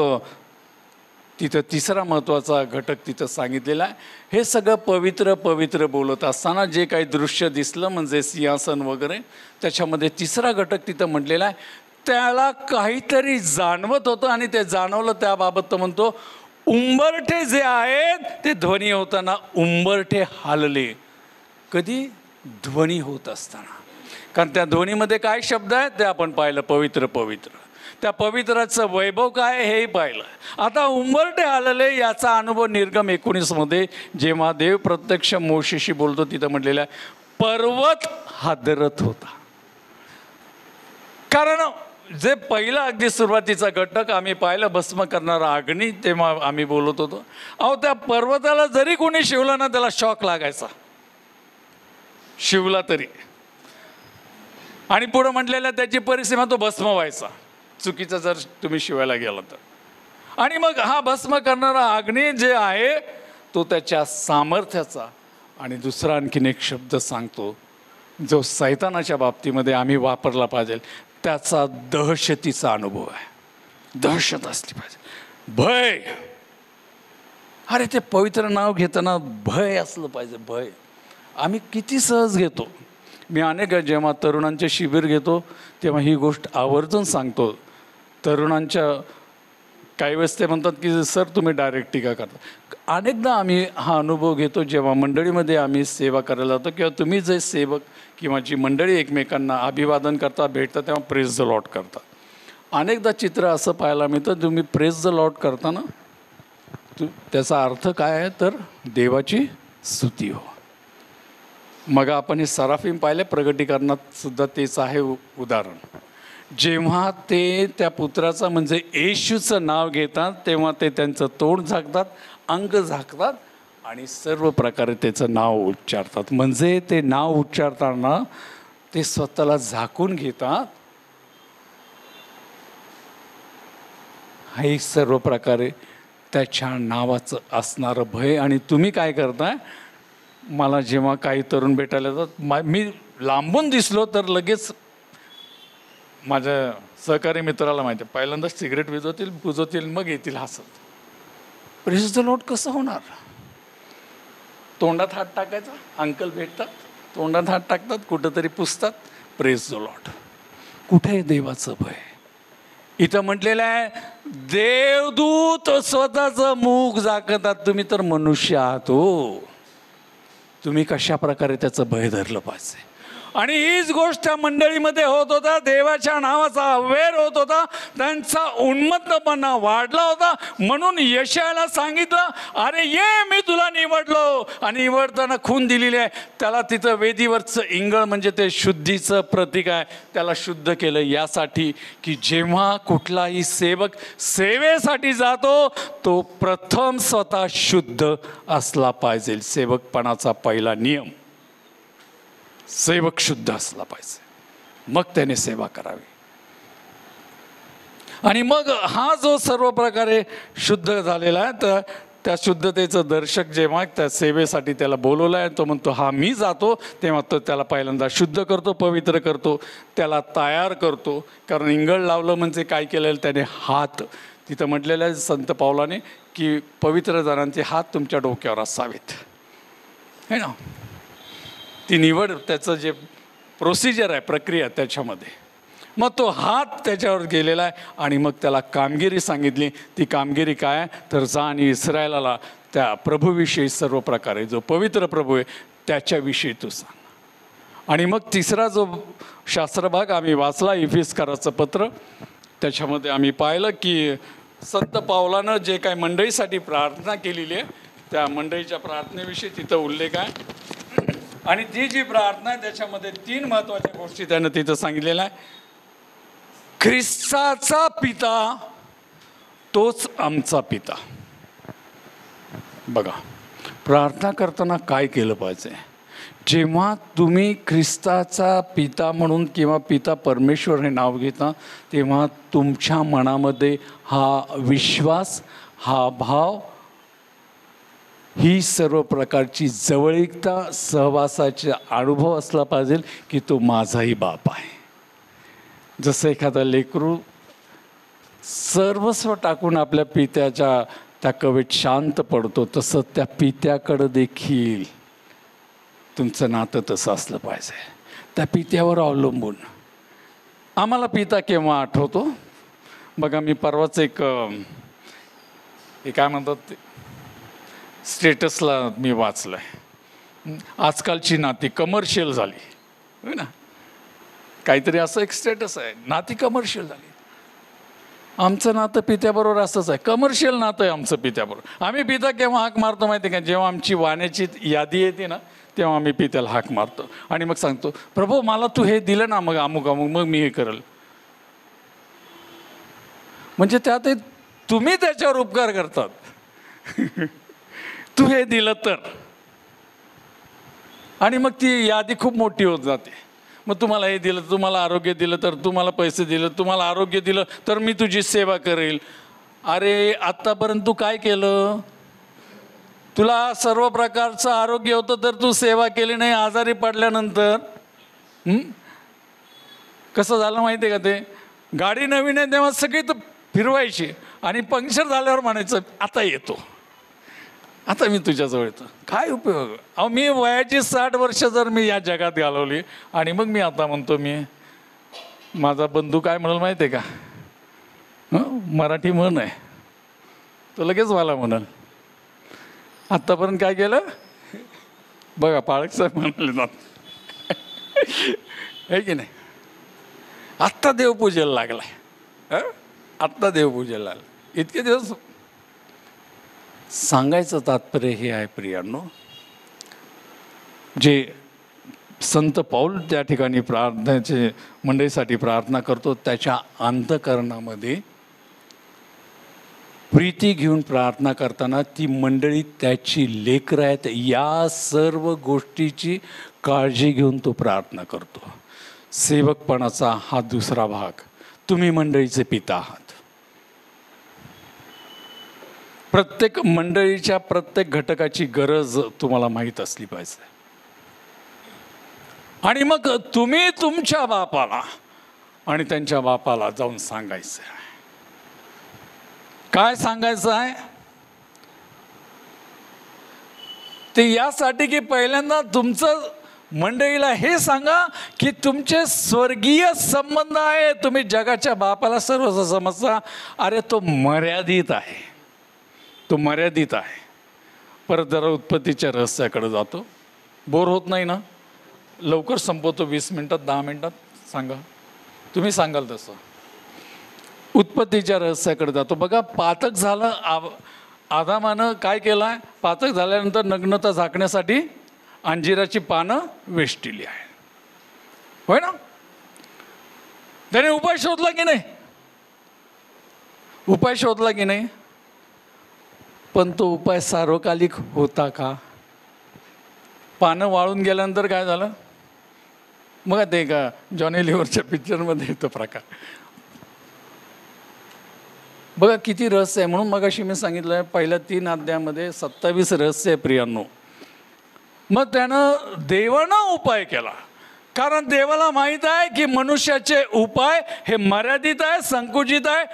तिथं तिसरा महत्त्वाचा घटक तिथं सांगितलेला आहे. हे सगळं पवित्र पवित्र बोलत असताना जे काही दृश्य दिसलं म्हणजे सिंहासन वगैरे, त्याच्यामध्ये तिसरा घटक तिथं म्हटलेला आहे. त्याला काहीतरी जाणवत होतं आणि ते जाणवलं त्याबाबत तो म्हणतो उंबरठे जे आहेत ते ध्वनी होताना उंबरठे हालले. कधी? ध्वनी होत असताना. कारण त्या दोन्हीमध्ये काय शब्द आहेत ते आपण पाहिलं, पवित्र पवित्र. त्या पवित्राचं वैभव काय हेही पाहिलं. आता उंबरठे आलेले याचा अनुभव निर्गम 19मध्ये जेव्हा देव प्रत्यक्ष मोशेशी बोलतो तिथं म्हटलेलं आहे, पर्वत हादरत होता. कारण जे पहिलं अगदी सुरुवातीचा घटक आम्ही पाहिलं, भस्म करणारा अग्नी, तेव्हा आम्ही बोलत होतो. अहो त्या पर्वताला जरी कोणी शिवला ना त्याला शॉक लागायचा, शिवला तरी. आणि पुढं म्हटलेलं त्याची परिसीमा तो भस्म व्हायचा, चुकीचं जर तुम्ही शिवायला गेला तर. आणि मग हा भस्म करणारा अग्नी जे आहे तो त्याच्या सामर्थ्याचा. आणि दुसरा आणखीन एक शब्द सांगतो जो सैतानाच्या बाबतीमध्ये आम्ही वापरला पाहिजे, त्याचा दहशतीचा अनुभव आहे. दहशत असली पाहिजे, भय. अरे ते पवित्र नाव घेताना भय असलं पाहिजे, भय. आम्ही किती सहज घेतो. मी अनेक जेव्हा तरुणांचे शिबिर घेतो तेव्हा ही गोष्ट आवर्जून सांगतो. तरुणांच्या काही वेळेस ते म्हणतात की सर तुम्ही डायरेक्ट टीका करता. अनेकदा आम्ही हा अनुभव घेतो जेव्हा मंडळीमध्ये आम्ही सेवा करायला जातो किंवा तुम्ही जे सेवक किंवा जी मंडळी एकमेकांना अभिवादन करता भेटतात तेव्हा प्रेज द लॉर्ड करतात. अनेकदा चित्र असं पाहायला मिळतं, तुम्ही प्रेज द लॉर्ड करताना त्याचा अर्थ काय आहे तर देवाची स्तुती हो. मग आपण हे सराफीम पाहिले, प्रगटीकरणात सुद्धा तेच आहे उदाहरण. जेव्हा ते त्या पुत्राचं म्हणजे येशूचं नाव घेतात तेव्हा ते त्यांचं तोंड झाकतात, अंग झाकतात आणि सर्व प्रकारे त्याचं नाव उच्चारतात. म्हणजे ते नाव उच्चारताना ते स्वतःला झाकून घेतात. हे सर्व प्रकारे त्याच्या नावाचं असणारं भय. आणि तुम्ही काय करताय, मला जेव्हा काही तरुण भेटायला येतात, मी लांबून दिसलो तर लगेच माझ्या सहकारी मित्राला माहिती आहे, पहिल्यांदा सिगरेट बुजवतील मग येतील हसत. प्रेज द लॉर्ड कसं होणार? तोंडात हात टाकायचा, अंकल भेटतात, तोंडात हात टाकतात, कुठंतरी पुसतात, प्रेज द लॉर्ड. कुठे आहे देवाचं भय? इथं म्हटलेलं आहे देवदूत स्वतःचं मुख झाकतात. तुम्ही तर मनुष्य आहात हो, तुम्ही कशा प्रकारे त्याचं भय धरलं पाहिजे. आणि हीच गोष्ट मंडळीमध्ये होत होता. देवाच्या नावाचा अवेर होत होता, त्यांचा उन्मत्तपणा वाढला होता. म्हणून यशायाला सांगितलं, अरे ये मी तुला निवडलो. आणि निवडताना खून दिलेली आहे त्याला. तिथं वेदीवरचं इंगळ म्हणजे ते शुद्धीचं प्रतीक आहे, त्याला शुद्ध केलं यासाठी की जेव्हा कुठलाही सेवक सेवेसाठी जातो तो प्रथम स्वतः शुद्ध असला पाहिजे. सेवकपणाचा पहिला नियम, सेवक शुद्ध असला पाहिजे, मग त्याने सेवा करावी. आणि मग हा जो सर्व प्रकारे शुद्ध झालेला आहे तर त्या शुद्धतेचं दर्शक जेव्हा त्या सेवेसाठी त्याला बोलवलं आहे, तो म्हणतो हा मी जातो, तेव्हा तो त्याला पहिल्यांदा शुद्ध करतो, पवित्र करतो, त्याला तयार करतो. कारण इंगळ लावलं म्हणजे काय केलेलं त्याने हात, तिथं म्हटलेलं आहे संत पावलाने की पवित्र जणांचे हात तुमच्या डोक्यावर असावेत, है ना. ती निवड, त्याचं जे प्रोसिजर आहे, प्रक्रिया त्याच्यामध्ये. मग तो हात त्याच्यावर गेलेला आहे आणि मग त्याला कामगिरी सांगितली. ती कामगिरी काय आहे तर जा आणि इस्रायलाला त्या प्रभूविषयी सर्व प्रकारे, जो पवित्र प्रभू आहे त्याच्याविषयी तू सांग. आणि मग तिसरा जो शास्त्रभाग आम्ही वाचला, इफिसकाराचं पत्र, त्याच्यामध्ये आम्ही पाहिलं की संत पावलानं जे काय मंडळीसाठी प्रार्थना केलेली आहे त्या मंडळीच्या प्रार्थनेविषयी तिथं उल्लेख आहे. आणि ती जी प्रार्थना आहे त्याच्यामध्ये 3 महत्त्वाच्या गोष्टी त्यानं तिथं सांगितलेल्या आहे. ख्रिस्ताचा पिता तोच आमचा पिता. बघा, प्रार्थना करताना काय केलं पाहिजे? जेव्हा तुम्ही ख्रिस्ताचा पिता म्हणून किंवा पिता परमेश्वर हे नाव घेता तेव्हा तुमच्या मनामध्ये हा विश्वास, हा भाव, ही सर्व प्रकारची जवळीकता, सहवासाचा अनुभव असला पाहिजे की तो माझाही बाप आहे. जसं एखादा लेकरू सर्वस्व टाकून आपल्या पित्याच्या त्या कवेत शांत पडतो, तसं त्या पित्याकडं देखील तुमचं नातं तसं असलं पाहिजे. त्या पित्यावर अवलंबून. आम्हाला पिता केव्हा आठवतो बघा, मी परवाच एक हे काय म्हणतात स्टेटसला मी वाचलं आहे, आजकालची नाती कमर्शियल झाली, हो ना. काहीतरी असं एक स्टेटस आहे. नाती कमर्शियल झाली. आमचं नातं पित्याबरोबर असंच आहे, कमर्शियल नातं आहे आमचं पित्याबरोबर. आम्ही पिता केव्हा हाक मारतो माहिती आहे का? जेव्हा आमची वाण्याची यादी येते ना, तेव्हा आम्ही पित्याला हाक मारतो आणि मग सांगतो, प्रभू मला तू हे दिलं ना, मग अमुक अमुक, मग मी हे करेल. म्हणजे त्यात तुम्ही त्याच्यावर उपकार करतात. तू हे दिलं तर, आणि मग ती यादी खूप मोठी होत जाते. मग तुम्हाला हे दिलं, तुम्हाला आरोग्य दिलं तर, तुम्हाला पैसे दिलं, तुम्हाला आरोग्य दिलं तर मी तुझी सेवा करेल. अरे आत्तापर्यंत तू काय केलं? तुला सर्व प्रकारचं आरोग्य होतं तर तू सेवा केली नाही. आजारी पडल्यानंतर कसं झालं माहिती आहे का? ते गाडी नवीन आहे तेव्हा सगळी तर फिरवायची आणि पंक्चर झाल्यावर म्हणायचं आता येतो, आता मी तुझ्याजवळ येतो. काय उपयोग? अहो मी वयाची 60 वर्ष जर मी या जगात घालवली आणि मग मी आता म्हणतो, मी माझा बंधू काय म्हणाल माहिती आहे का? मराठी म्हण आहे, तो लगेच मला म्हणाल आत्तापर्यंत काय केलं बघा. पाळक साहेब म्हणाले जात आहे की नाही? आत्ता देवपूजेला लागलाय, आत्ता देवपूजेला लागला. इतके दिवस सांगायचं तात्पर्य हे आहे प्रियांनो, जे संत पाऊल त्या ठिकाणी प्रार्थनेचे मंडळीसाठी प्रार्थना करतो, त्याच्या अंतःकरणामध्ये प्रीती घेऊन प्रार्थना करताना ती मंडळी त्याची लेकरं आहेत, या सर्व गोष्टीची काळजी घेऊन तो प्रार्थना करतो. सेवकपणाचा हा दुसरा भाग. तुम्ही मंडळीचे पिता आहात. प्रत्येक मंडळीच्या प्रत्येक घटकाची गरज तुम्हाला माहीत असली पाहिजे. आणि मग तुम्ही तुमच्या बापाला आणि त्यांच्या बापाला जाऊन सांगायचं आहे. काय सांगायचं आहे? ते यासाठी की पहिल्यांदा तुमचं मंडळीला हे सांगा की तुमचे स्वर्गीय संबंध आहे. तुम्ही जगाच्या बापाला सर्व समजता, अरे तो मर्यादित आहे, तो मर्यादित आहे. परत जरा उत्पत्तीच्या रहस्याकडे जातो. बोर होत नाही ना? लवकर संपवतो, 20 मिनटात 10 मिनटात. सांगा, तुम्ही सांगाल तसं. उत्पत्तीच्या रहस्याकडे जातो. बघा, पातक झालं, आदामानं काय केलं आहे? पातक झाल्यानंतर नग्नता झाकण्यासाठी अंजिराची पानं वेष्टिली आहे, होय ना? त्याने उपाय शोधला की नाही? उपाय शोधला की नाही? पण तो उपाय सार्वकालिक होता का? पानं वाळून गेल्यानंतर काय झालं? मग ते का जॉनी लिव्हरच्या पिक्चरमध्ये येतो प्रकार. बघा किती रहस्य आहे. म्हणून मगाशी मी सांगितलं आहे पहिल्या 3 अध्यायामध्ये 27 रहस्य आहे प्रियांनो. मग त्यानं देवानं उपाय केला, कारण देवाला माहीत आहे की मनुष्याचे उपाय हे मर्यादित आहे, संकुचित आहे,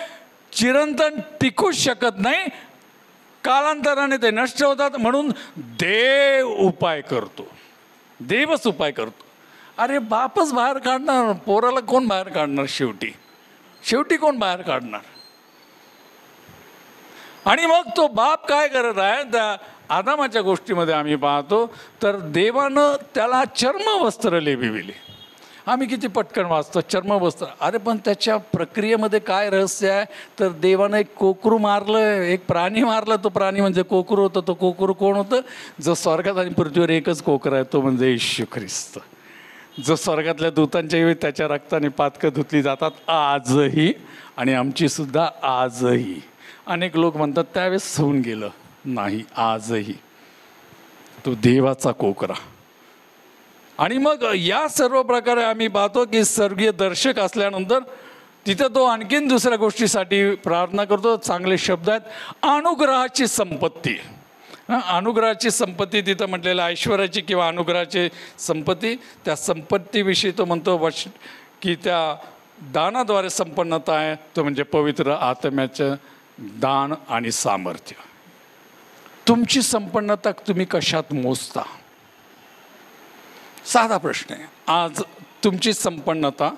चिरंतन टिकूच शकत नाही, कालांतराने ते नष्ट होतात. म्हणून देव उपाय करतो, देवच उपाय करतो. अरे बापच बाहेर काढणार, पोराला कोण बाहेर काढणार? शेवटी कोण बाहेर काढणार? आणि मग तो बाप काय करत आहे? त्या आदामाच्या गोष्टीमध्ये आम्ही पाहतो तर देवानं त्याला चर्मवस्त्र लेविले. आम्ही किती पटकन वाचतो चर्मवस्त्र. अरे पण त्याच्या प्रक्रियेमध्ये काय रहस्य आहे? तर देवानं एक कोकरू मारलं, एक प्राणी मारलं. तो प्राणी म्हणजे कोकरू होतं. तो कोकरू कोण होतं? जो स्वर्गात आणि पृथ्वीवर एकच कोकरू आहे, तो म्हणजे येशू ख्रिस्त. जो स्वर्गातल्या दूतांच्या वेळी त्याच्या रक्ताने पातकं धुतली जातात आजही, आणि आमची सुद्धा आजही. अनेक लोक म्हणतात त्यावेळेस होऊन गेलं, नाही, आजही तो देवाचा कोकरा. आणि मग या सर्व प्रकारे आम्ही पाहतो की स्वर्गीय दर्शक असल्यानंतर तिथं तो आणखीन दुसऱ्या गोष्टीसाठी प्रार्थना करतो. चांगले शब्द आहेत. अनुग्रहाची संपत्ती. अनुग्रहाची संपत्ती तिथं म्हटलेलं, ऐश्वर्याची किंवा अनुग्रहाची संपत्ती. त्या संपत्तीविषयी तो म्हणतो की त्या दानाद्वारे संपन्नता आहे, तो म्हणजे पवित्र आत्म्याचं दान आणि सामर्थ्य. तुमची संपन्नता तुम्ही कशात मोजता? साधा प्रश्न आहे. आज तुमची संपन्नता,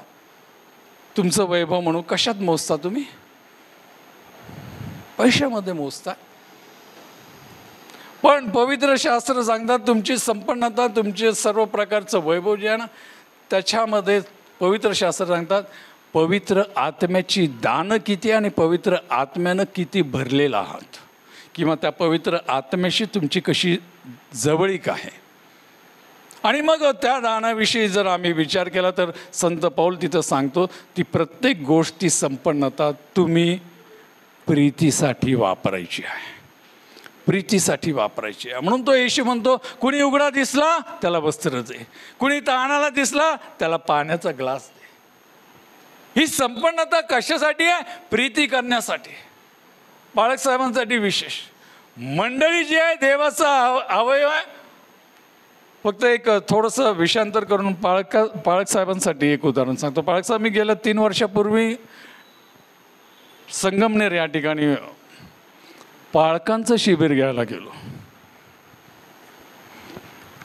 तुमचं वैभव म्हणून कशात मोजता तुम्ही? पैशामध्ये मोजता. पण पवित्र शास्त्र सांगतात तुमची संपन्नता, तुमचे सर्व प्रकारचं वैभव जे आहे ना, त्याच्यामध्ये पवित्र शास्त्र सांगतात पवित्र आत्म्याची दानं किती आणि पवित्र आत्म्यानं किती भरलेला आहात, किंवा त्या पवित्र आत्म्याशी तुमची कशी जवळीक आहे. आणि मग त्या दानाविषयी जर आम्ही विचार केला तर संत पौल तिथं सांगतो ती प्रत्येक गोष्टी संपन्नता तुम्ही प्रीतीसाठी वापरायची आहे, प्रीतीसाठी वापरायची आहे. म्हणून तो येशू म्हणतो कुणी उघडा दिसला त्याला वस्त्र दे, कुणी तहानाला दिसला त्याला पाण्याचा ग्लास दे. ही संपन्नता कशासाठी आहे? प्रीती करण्यासाठी. बाळक साहेबांसाठी विशेष. मंडळी जी आहे देवाचा अवयव आहे. फक्त एक थोडंसं विषांतर करून पाळक साहेबांसाठी एक उदाहरण सांगतो. पाळक साहेब, मी गेल्या 3 वर्षापूर्वी संगमनेर या ठिकाणी पाळकांचं शिबिर घ्यायला गेलो.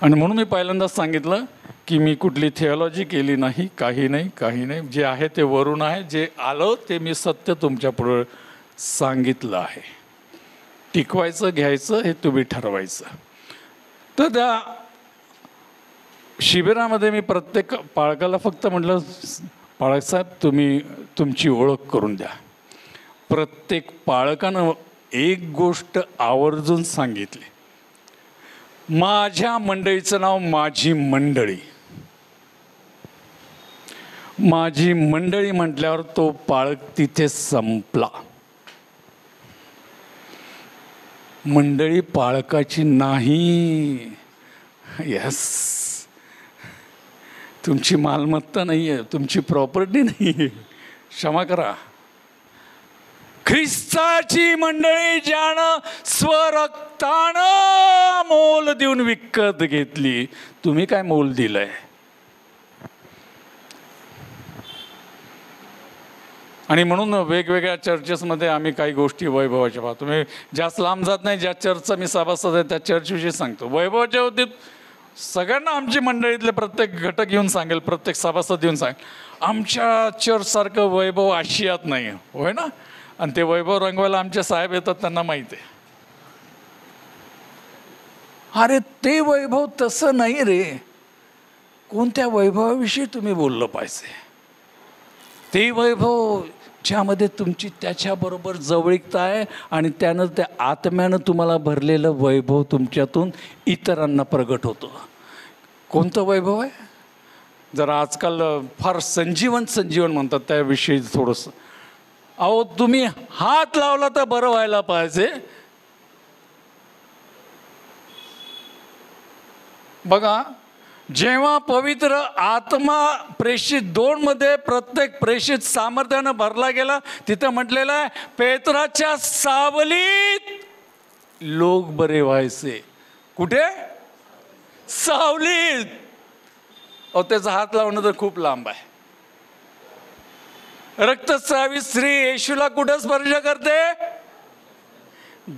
आणि म्हणून मी पहिल्यांदाच सांगितलं की मी कुठली थिओलॉजी केली नाही, काही नाही. जे आहे ते वरून आहे, जे आलं ते मी सत्य तुमच्यापुढं सांगितलं आहे. टिकवायचं घ्यायचं हे तुम्ही ठरवायचं. तर त्या शिबिरामध्ये मी प्रत्येक पाळकाला फक्त म्हटलं पाळक साहेब तुम्ही तुमची ओळख करून द्या. प्रत्येक पाळकानं एक गोष्ट आवर्जून सांगितली, माझ्या मंडळीचं नाव माझी मंडळी. माझी मंडळी म्हटल्यावर तो पाळक तिथे संपला. मंडळी पाळकाची नाही. यस, तुमची मालमत्ता नाही आहे, तुमची प्रॉपर्टी नाही आहे. क्षमा करा. ख्रिस्ताची मंडळी ज्यानं स्वरक्तानं मोल देऊन विकत घेतली. तुम्ही काय मोल दिलंय? आणि म्हणून वेगवेगळ्या चर्चेसमध्ये आम्ही काही गोष्टी वैभवाच्या पाहतो. मी जास्त लांब जात नाही. ज्या चर्चचा मी सभासद आहे त्या चर्चविषयी सांगतो. वैभवाच्या बाबतीत सगळ्यांना आमची मंडळीतले प्रत्येक घटक येऊन सांगेल, प्रत्येक सभासद येऊन सांगेल आमच्या चर्चसारखं वैभव आशियात नाही आहे, होय ना. आणि ते वैभव रंगवायला आमचे साहेब येतात, त्यांना माहिती आहे. अरे ते वैभव तसं नाही रे. कोणत्या वैभवाविषयी तुम्ही बोललं पाहिजे? ते वैभव ज्यामध्ये तुमची त्याच्याबरोबर जवळीकता आहे आणि त्यानं त्या आत्म्यानं तुम्हाला भरलेलं वैभव तुमच्यातून इतरांना प्रगट होतं. कोणतं वैभव आहे? जरा आजकाल फार संजीवन म्हणतात त्याविषयी थोडंसं. अहो तुम्ही हात लावला तर बरं व्हायला पाहिजे. बघा, जेव्हा पवित्र आत्मा प्रेषित 2 मध्ये प्रत्येक प्रेषित सामर्थ्यानं भरला गेला, तिथं म्हटलेलं आहे पेत्राच्या सावलीत लोक बरे व्हायचे. कुठे? सावलीत. अहो त्याचा हात लावणं तर खूप लांब आहे. रक्तस्रावी स्त्री येशूला कुठं स्पर्श करते?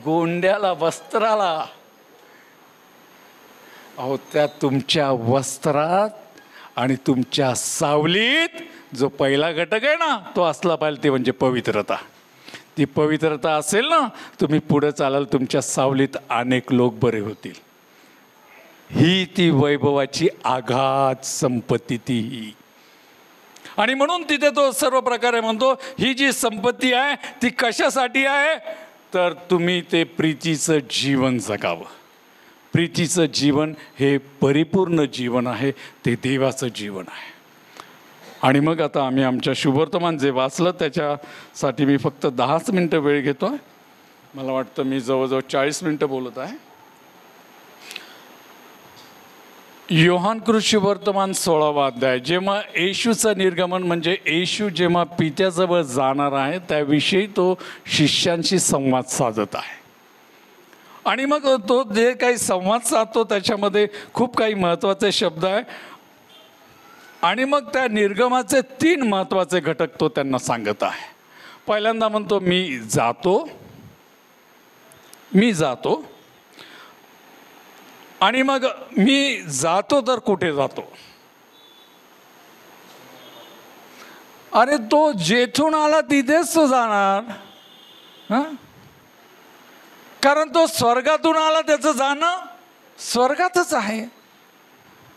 गोंड्याला, वस्त्राला. अहो त्या तुमच्या वस्त्रात आणि तुमच्या सावलीत जो पहिला घटक आहे ना, तो असला पाहिजे. ते म्हणजे पवित्रता. ती पवित्रता असेल ना, तुम्ही पुढे चालाल, तुमच्या सावलीत अनेक लोक बरे होतील. ही ती वैभवाची आघात संपत्ती ती. आणि म्हणून तिथे तो सर्व प्रकारे म्हणतो ही जी संपत्ती आहे ती कशासाठी आहे? तर तुम्ही ते प्रीतीचं जीवन जगावं. प्रीतीचं जीवन हे परिपूर्ण जीवन आहे, ते देवाचं जीवन आहे. आणि मग आता आम्ही आमच्या शुभवर्तमान जे वाचलं त्याच्यासाठी मी फक्त 10 मिनटं वेळ घेतो आहे. मला वाटतं मी जवळजवळ 40 मिनटं बोलत आहे. योहानकृत शुभवर्तमान 16वा अध्याय. जेव्हा येशूचं निर्गमन म्हणजे येशू जेव्हा पित्याजवळ जाणार आहे त्याविषयी तो शिष्यांशी संवाद साधत आहे. आणि मग तो जे काही संवाद साधतो त्याच्यामध्ये खूप काही महत्त्वाचे शब्द आहे. आणि मग त्या निर्गमाचे 3 महत्त्वाचे घटक तो त्यांना सांगत आहे. पहिल्यांदा म्हणतो मी जातो. आणि मग मी जातो तर कुठे जातो? अरे तो जेथून आला तिथेच तो जाणार. कारण तो स्वर्गातून आला, त्याचं जाणं स्वर्गातच आहे.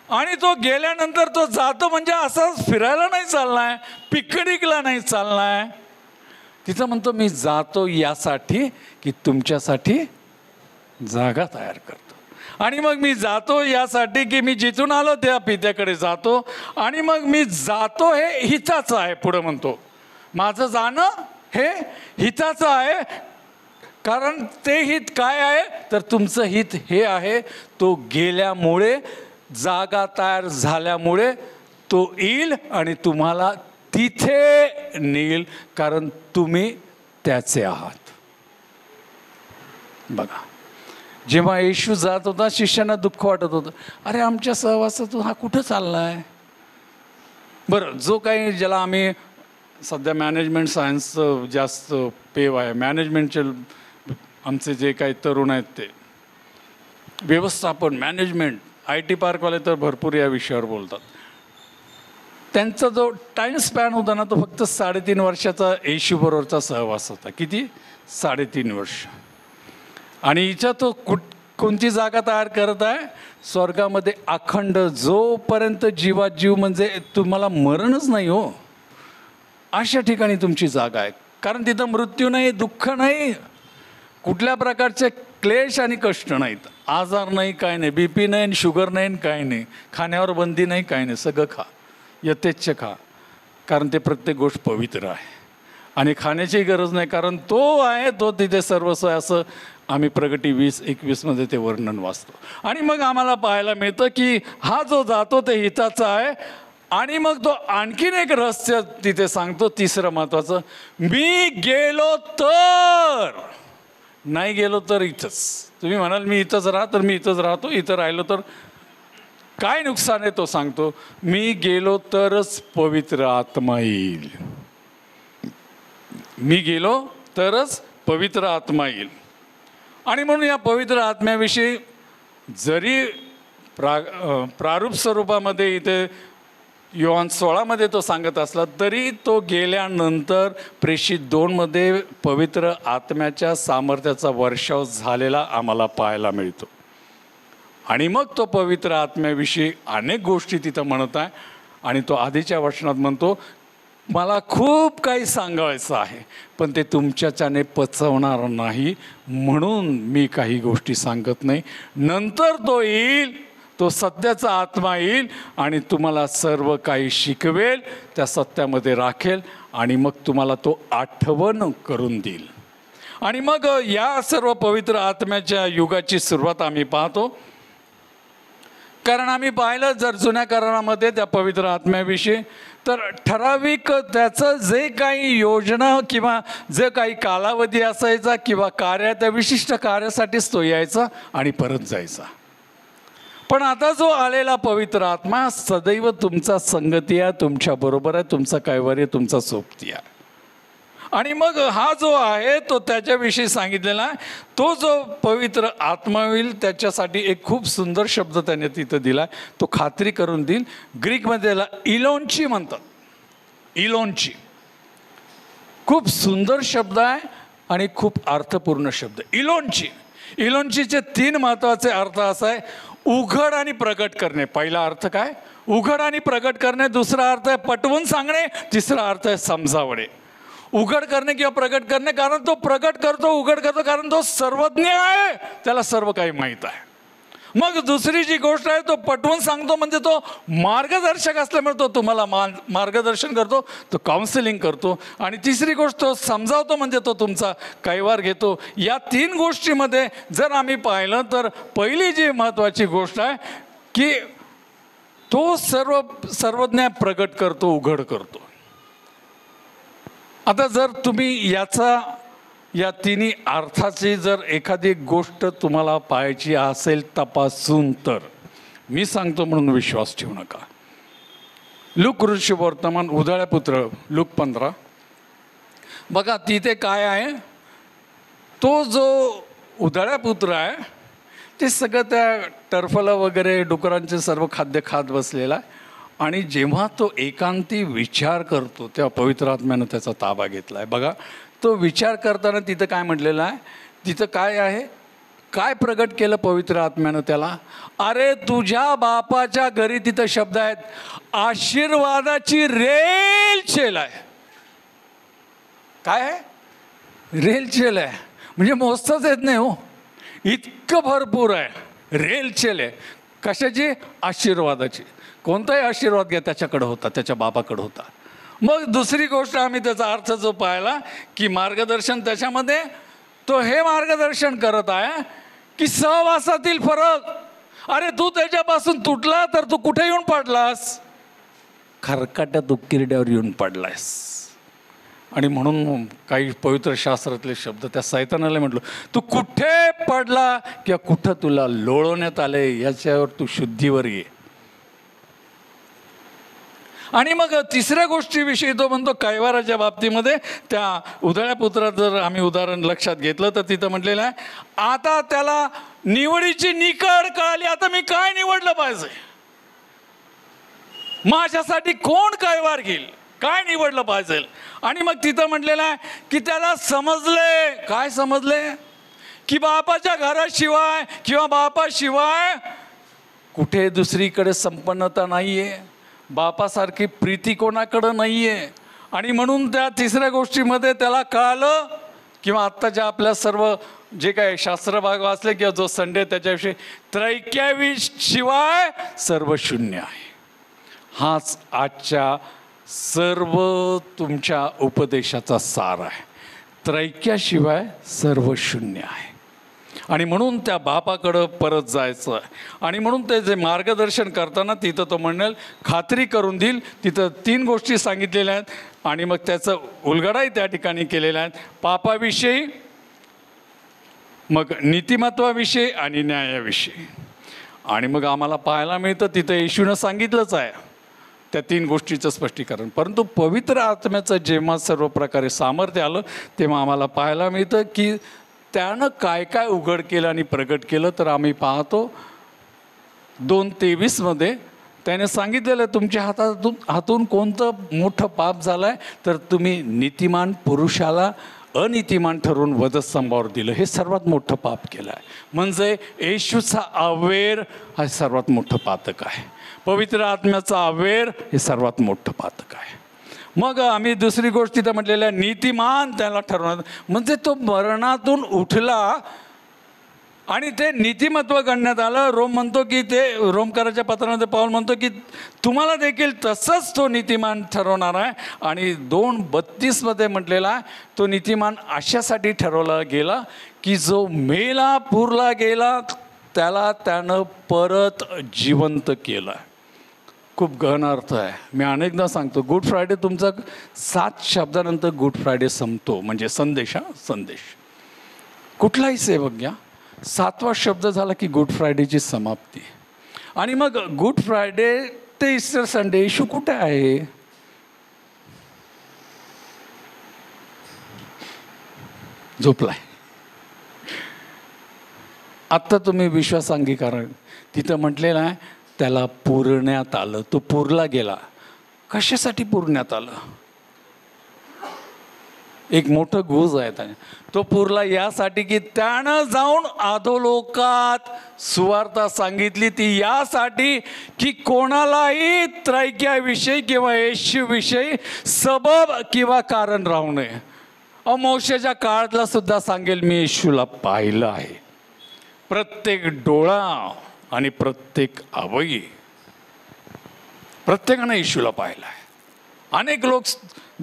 आणि तो गेल्यानंतर तो जातो म्हणजे असाच फिरायला नाही चाललाय, पिकनिकला नाही चाललाय. तिथं म्हणतो मी जातो यासाठी की तुमच्यासाठी जागा तयार करतो. आणि मग मी जातो यासाठी की मी जिथून आलो त्या पित्याकडे जातो. आणि मग मी जातो हे हिताचं आहे. पुढं म्हणतो माझं जाणं हे हिताचं आहे. कारण ते हित काय आहे तर तुमचं हित हे आहे, तो गेल्यामुळे जागा तयार झाल्यामुळे तो येईल आणि तुम्हाला तिथे नेईल, कारण तुम्ही त्याचे आहात. बघा, जेव्हा येशू जात होता शिष्यांना दुःख वाटत होतं, अरे आमच्या सहवासातून हा कुठं चाललाय. बरं, जो काही ज्याला आम्ही सध्या मॅनेजमेंट सायन्सचं जास्त पेव आहे, मॅनेजमेंटचे आमचे जे काही तरुण आहेत ते व्यवस्थापन, मॅनेजमेंट, IT पार्कवाले तर भरपूर या विषयावर बोलतात. त्यांचा जो टाईम स्पॅन होता ना, तो फक्त 3.5 वर्षाचा येशूबरोबरचा सहवास होता. किती? 3.5 वर्ष. आणि हिच्या तो कोणती जागा तयार करत आहे? स्वर्गामध्ये अखंड, जोपर्यंत जीवात जीव, म्हणजे तुम्हाला मरणच नाही हो, अशा ठिकाणी तुमची जागा आहे. कारण तिथं मृत्यू नाही, दुःख नाही, कुठल्या प्रकारचे क्लेश आणि कष्ट नाहीत, आजार नाही, काय नाही, BP नाही, शुगर नाही, काय नाही, खाण्यावर बंदी नाही, काय नाही, सगळं खा, यथेच्छ खा. कारण ते प्रत्येक गोष्ट पवित्र आहे. आणि खाण्याची गरज नाही, कारण तो आहे, तो तिथे सर्वस्व आहे, असं आम्ही प्रगटी 20:21 ते वर्णन वाचतो. आणि मग आम्हाला पाहायला मिळतं की हा जो जातो ते हिताचा आहे. आणि मग तो आणखीन एक रहस्य तिथे सांगतो, तिसरं महत्त्वाचं, मी गेलो तर, नाही गेलो तर इथंच. तुम्ही म्हणाल मी इथंच राहा, तर मी इथंच राहतो. इथं राहिलो तर काय नुकसान आहे तो सांगतो, मी गेलो तरच पवित्र आत्मा येईल. मी गेलो तरच पवित्र आत्मा येईल. आणि म्हणून या पवित्र आत्म्याविषयी जरी प्रारूप स्वरूपामध्ये इथे योहान 16 तो सांगत असला, तरी तो गेल्यानंतर प्रेषित 2 पवित्र आत्म्याच्या सामर्थ्याचा वर्षाव झालेला आम्हाला पाहायला मिळतो. आणि मग तो पवित्र आत्म्याविषयी अनेक गोष्टी तिथं म्हणत आहे. आणि तो आधीच्या वचनात म्हणतो, मला खूप काही सांगायचं आहे, पण ते तुमच्याच्याने पचवणार नाही, म्हणून मी काही गोष्टी सांगत नाही. नंतर तो येईल, तो सत्याचा आत्मा येईल आणि तुम्हाला सर्व काही शिकवेल, त्या सत्यामध्ये राखेल आणि मग तुम्हाला तो आठवण करून देईल. आणि मग या सर्व पवित्र आत्म्याच्या युगाची सुरुवात आम्ही पाहतो. कारण आम्ही पाहिलं जर जुन्या करारामध्ये त्या पवित्र आत्म्याविषयी, तर ठराविक त्याचं जे काही योजना किंवा जे काही कालावधी असायचा किंवा कार्य, त्या विशिष्ट कार्यासाठीच तो यायचा आणि परत जायचा. पण आता जो आलेला पवित्र आत्मा सदैव तुमचा संगती आहे, तुमच्याबरोबर आहे, तुमचा कैवारी, तुमचा सोबती आहे. आणि मग हा जो आहे तो त्याच्याविषयी सांगितलेला आहे. तो जो पवित्र आत्मा होईल त्याच्यासाठी एक खूप सुंदर शब्द त्याने तिथं दिला आहे, तो खात्री करून देईल. ग्रीकमध्ये त्याला इलोनची म्हणतात. इलोनची खूप सुंदर शब्द आहे आणि खूप अर्थपूर्ण शब्द. इलोनची, इलोनचीचे 3 महत्त्वाचे अर्थ असा आहे, उघड आणि प्रगट करणे. पहिला अर्थ काय? उघड आणि प्रगट करणे. दुसरा अर्थ आहे पटवून सांगणे. तिसरा अर्थ आहे समजावणे. उघड करणे किंवा प्रगट करणे, कारण तो प्रगट करतो, उघड करतो, कारण तो सर्वज्ञ आहे, त्याला सर्व काही माहीत आहे. मग दुसरी जी गोष्ट आहे, तो पटवून सांगतो, म्हणजे तो मार्गदर्शक असल्यामुळे तो तुम्हाला मार्गदर्शन करतो, तो काउन्सिलिंग करतो. आणि तिसरी गोष्ट, तो समजावतो, म्हणजे तो तुमचा कैवार घेतो. या 3 गोष्टीमध्ये जर आम्ही पाहिलं तर पहिली जी महत्त्वाची गोष्ट आहे की तो सर्वज्ञ प्रगट करतो, उघड करतो. आता जर तुम्ही या 3 अर्थाची जर एखादी गोष्ट तुम्हाला पाहायची असेल तपासून, तर मी सांगतो म्हणून विश्वास ठेवू नका. लूक ऋषिवर्तमान उधाळ्या पुत्र लूक 15 बघा, तिथे काय आहे, तो जो उधाळ्या पुत्र आहे ते सगळं त्या टर्फलं वगैरे डुकरांचे सर्व खाद्य खात बसलेला आहे. आणि जेव्हा तो एकांती विचार करतो, तेव्हा पवित्र आत्म्यानं त्याचा ताबा घेतला आहे. बघा, तो विचार करताना तिथं काय म्हटलेलं आहे, तिथं काय आहे, काय प्रगट केलं पवित्र आत्म्यानं त्याला? अरे तुझ्या बापाच्या घरी तिथं शब्द आहेत, आशीर्वादाची रेलचेल आहे. काय आहे? रेलचेल आहे. म्हणजे मोजताच येत नाही हो, इतकं भरपूर आहे. रेलचेल आहे. कशाची? आशीर्वादाची. कोणताही आशीर्वाद घ्या त्याच्याकडं होता, त्याच्या बापाकडं होता. मग दुसरी गोष्ट आम्ही त्याचा अर्थ जो पाहिला की मार्गदर्शन, त्याच्यामध्ये तो हे मार्गदर्शन करत आहे की सहवासातील फरक. अरे तू त्याच्यापासून तुटला तर तू कुठे येऊन पडलास? खरकाट्यात उकिरड्यावर येऊन पडलायस. आणि म्हणून काही पवित्र शास्त्रातले शब्द त्या सैतानाला म्हटलं, तू कुठे पडला किंवा कुठं तुला लोळवण्यात आले याच्यावर तू शुद्धीवर ये. आणि मग तिसऱ्या गोष्टीविषयी तो म्हणतो कैवाराच्या बाबतीमध्ये, त्या उधळ्या पुत्रात जर आम्ही उदाहरण लक्षात घेतलं तर तिथं म्हटलेलं आहे, आता त्याला निवडीची निकड कळाली. आता मी काय निवडलं पाहिजे, माझ्यासाठी कोण कैवार घेईल, काय निवडलं पाहिजे. आणि मग तिथं म्हटलेलं आहे की त्याला समजले. काय समजले? की बापाच्या घराशिवाय किंवा बापाशिवाय कुठे दुसरीकडे संपन्नता नाहीये, बापासारखी प्रीती कोणाकडं नाहीये. आणि म्हणून त्या तिसऱ्या गोष्टीमध्ये त्याला कळालं, किंवा आत्ताच्या आपल्या सर्व जे काही शास्त्र भाग वाचले किंवा जो संडे त्याच्याविषयी, त्रैक्याविशिवाय सर्व शून्य आहे. हाच आजच्या सर्व तुमच्या उपदेशाचा सार आहे. त्रैक्याशिवाय सर्व शून्य आहे. आणि म्हणून त्या बापाकडं परत जायचं आहे. आणि म्हणून ते जे मार्गदर्शन करताना तिथं तो म्हणेल, खात्री करून देईल. तिथं 3 गोष्टी सांगितलेल्या आहेत. आणि मग त्याचं उलगडाही त्या ठिकाणी केलेला आहे, पापाविषयी, मग नीतिमत्वाविषयी आणि न्यायाविषयी. आणि मग आम्हाला पाहायला मिळतं तिथं येशूनं सांगितलंच आहे त्या 3 गोष्टीचं स्पष्टीकरण. परंतु पवित्र आत्म्याचं जेव्हा सर्व प्रकारे सामर्थ्य आलं तेव्हा आम्हाला पाहायला मिळतं की त्यानं काय काय उघड केलं आणि प्रगट केलं. तर आम्ही पाहतो 2:23 त्याने सांगितलेलं, तुमच्या हातून कोणतं मोठं पाप झालं आहे तर तुम्ही नीतिमान पुरुषाला अनितिमान ठरवून वधस्तंभावर दिलं. हे सर्वात मोठं पाप केलं आहे. म्हणजे येशूचा अवेर हा सर्वात मोठं पातक आहे. पवित्र आत्म्याचा अवेर हे सर्वात मोठं पातक आहे. मग आम्ही दुसरी गोष्ट तिथं म्हटलेलं आहे, नीतिमान त्याला ठरवणार. म्हणजे तो मरणातून उठला आणि ते नीतिमत्व गणण्यात आलं. रोम म्हणतो की ते रोमकराच्या पत्रामध्ये पाऊल म्हणतो की तुम्हाला देखील तसंच तो नीतिमान ठरवणार आहे. आणि 2:32 म्हटलेला आहे, तो नीतिमान अशासाठी ठरवला गेला की जो मेला पुरला गेला त्याला त्यानं परत जिवंत केलं. खूप गहन अर्थ आहे. मी अनेकदा सांगतो, गुड फ्रायडे तुमचा 7 शब्दानंतर गुड फ्रायडे संपतो. म्हणजे संदेश, संदेश. कुठलाही सेवक घ्या, 7वा शब्द झाला की गुड फ्रायडेची समाप्ती. आणि मग गुड फ्रायडे ते ईस्टर संडे येशू कुठे आहे? झोपलाय. आत्ता तुम्ही विश्वास अंगीकारण तिथं म्हटलेलं आहे, त्याला पुरण्यात आलं. तो पुरला गेला. कशासाठी पुरण्यात आलं? एक मोठं गुज आहे त्याने. तो पुरला यासाठी की त्यानं जाऊन अधोलोकात सुवार्ता सांगितली. ती यासाठी की कोणालाही त्रैक्याविषयी किंवा येशूविषयी सबब किंवा कारण राहू नये. मोशेच्या काळातला सुद्धा सांगेल, मी येशूला पाहिलं आहे. प्रत्येक डोळा आणि प्रत्येक अवयी प्रत्येकानं येशूला पाहिलं आहे. अनेक लोक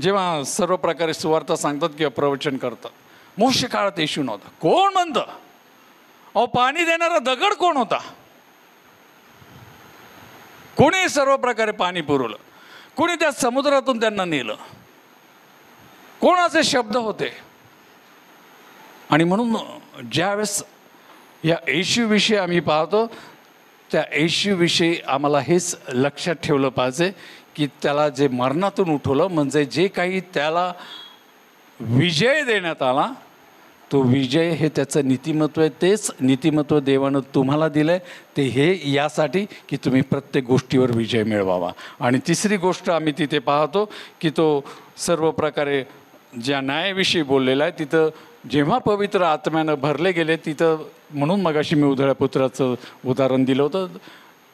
जेव्हा सर्व प्रकारे सुवार्ता सांगतात किंवा प्रवचन करतात, मोशे काळात येशू नव्हता. कोण म्हणतं? अहो, पाणी देणारा दगड कोण होता? कोणी सर्व प्रकारे पाणी पुरवलं? कोणी त्या समुद्रातून त्यांना नेलं? कोणाचे शब्द होते? आणि म्हणून ज्यावेळेस या येशूविषयी आम्ही पाहतो, त्या येशूविषयी आम्हाला हेच लक्षात ठेवलं पाहिजे की त्याला जे मरणातून उठवलं, म्हणजे जे काही त्याला विजय देण्यात आला, तो विजय हे त्याचं नीतिमत्व आहे. तेच नीतिमत्व देवानं तुम्हाला दिलं आहे. ते हे यासाठी की तुम्ही प्रत्येक गोष्टीवर विजय मिळवावा. आणि तिसरी गोष्ट आम्ही तिथे पाहतो की तो सर्व प्रकारे ज्या न्यायाविषयी बोललेला आहे, तिथं जेव्हा पवित्र आत्म्यानं भरले गेले तिथं, म्हणून मगाशी मी उधळ्या पुत्राचं उदाहरण दिलं होतं,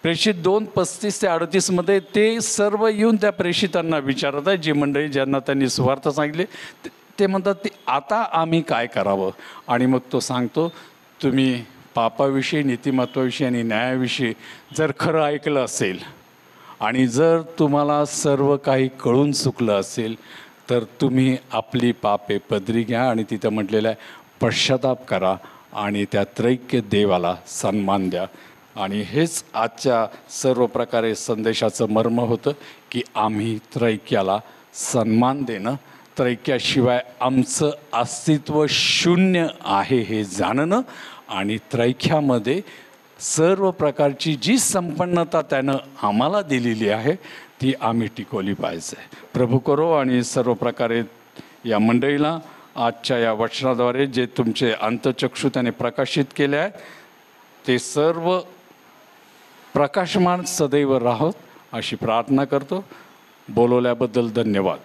प्रेषित 2:35-38 ते सर्व येऊन त्या प्रेषितांना विचारत आहे, जी मंडळी ज्यांना त्यांनी सुवार्थ सांगितले ते म्हणतात ते आता आम्ही काय करावं. आणि मग तो सांगतो, तुम्ही पापाविषयी, नीतिमत्वाविषयी आणि न्यायाविषयी जर खरं ऐकलं असेल आणि जर तुम्हाला सर्व काही कळून चुकलं असेल तर तुम्ही आपली पापे पदरी घ्या आणि तिथं म्हटलेलं आहे पश्चाताप करा आणि त्या त्रैक्य देवाला सन्मान द्या. आणि हेच आजच्या सर्व प्रकारे संदेशाचं मर्म होतं की आम्ही त्रैक्याला सन्मान देणं, त्रैक्याशिवाय आमचं अस्तित्व शून्य आहे हे जाणणं आणि त्रैक्यामध्ये सर्व प्रकारची जी संपन्नता त्यानं आम्हाला दिलेली आहे ती आम्ही टिकवली पाहिजे. प्रभू करो आणि सर्व प्रकारे या मंडळीला आजच्या या वचनाद्वारे जे तुमचे अंतःचक्षु त्याने प्रकाशित केले आहेत ते सर्व प्रकाशमान सदैव राहोत अशी प्रार्थना करतो. बोलवल्याबद्दल धन्यवाद.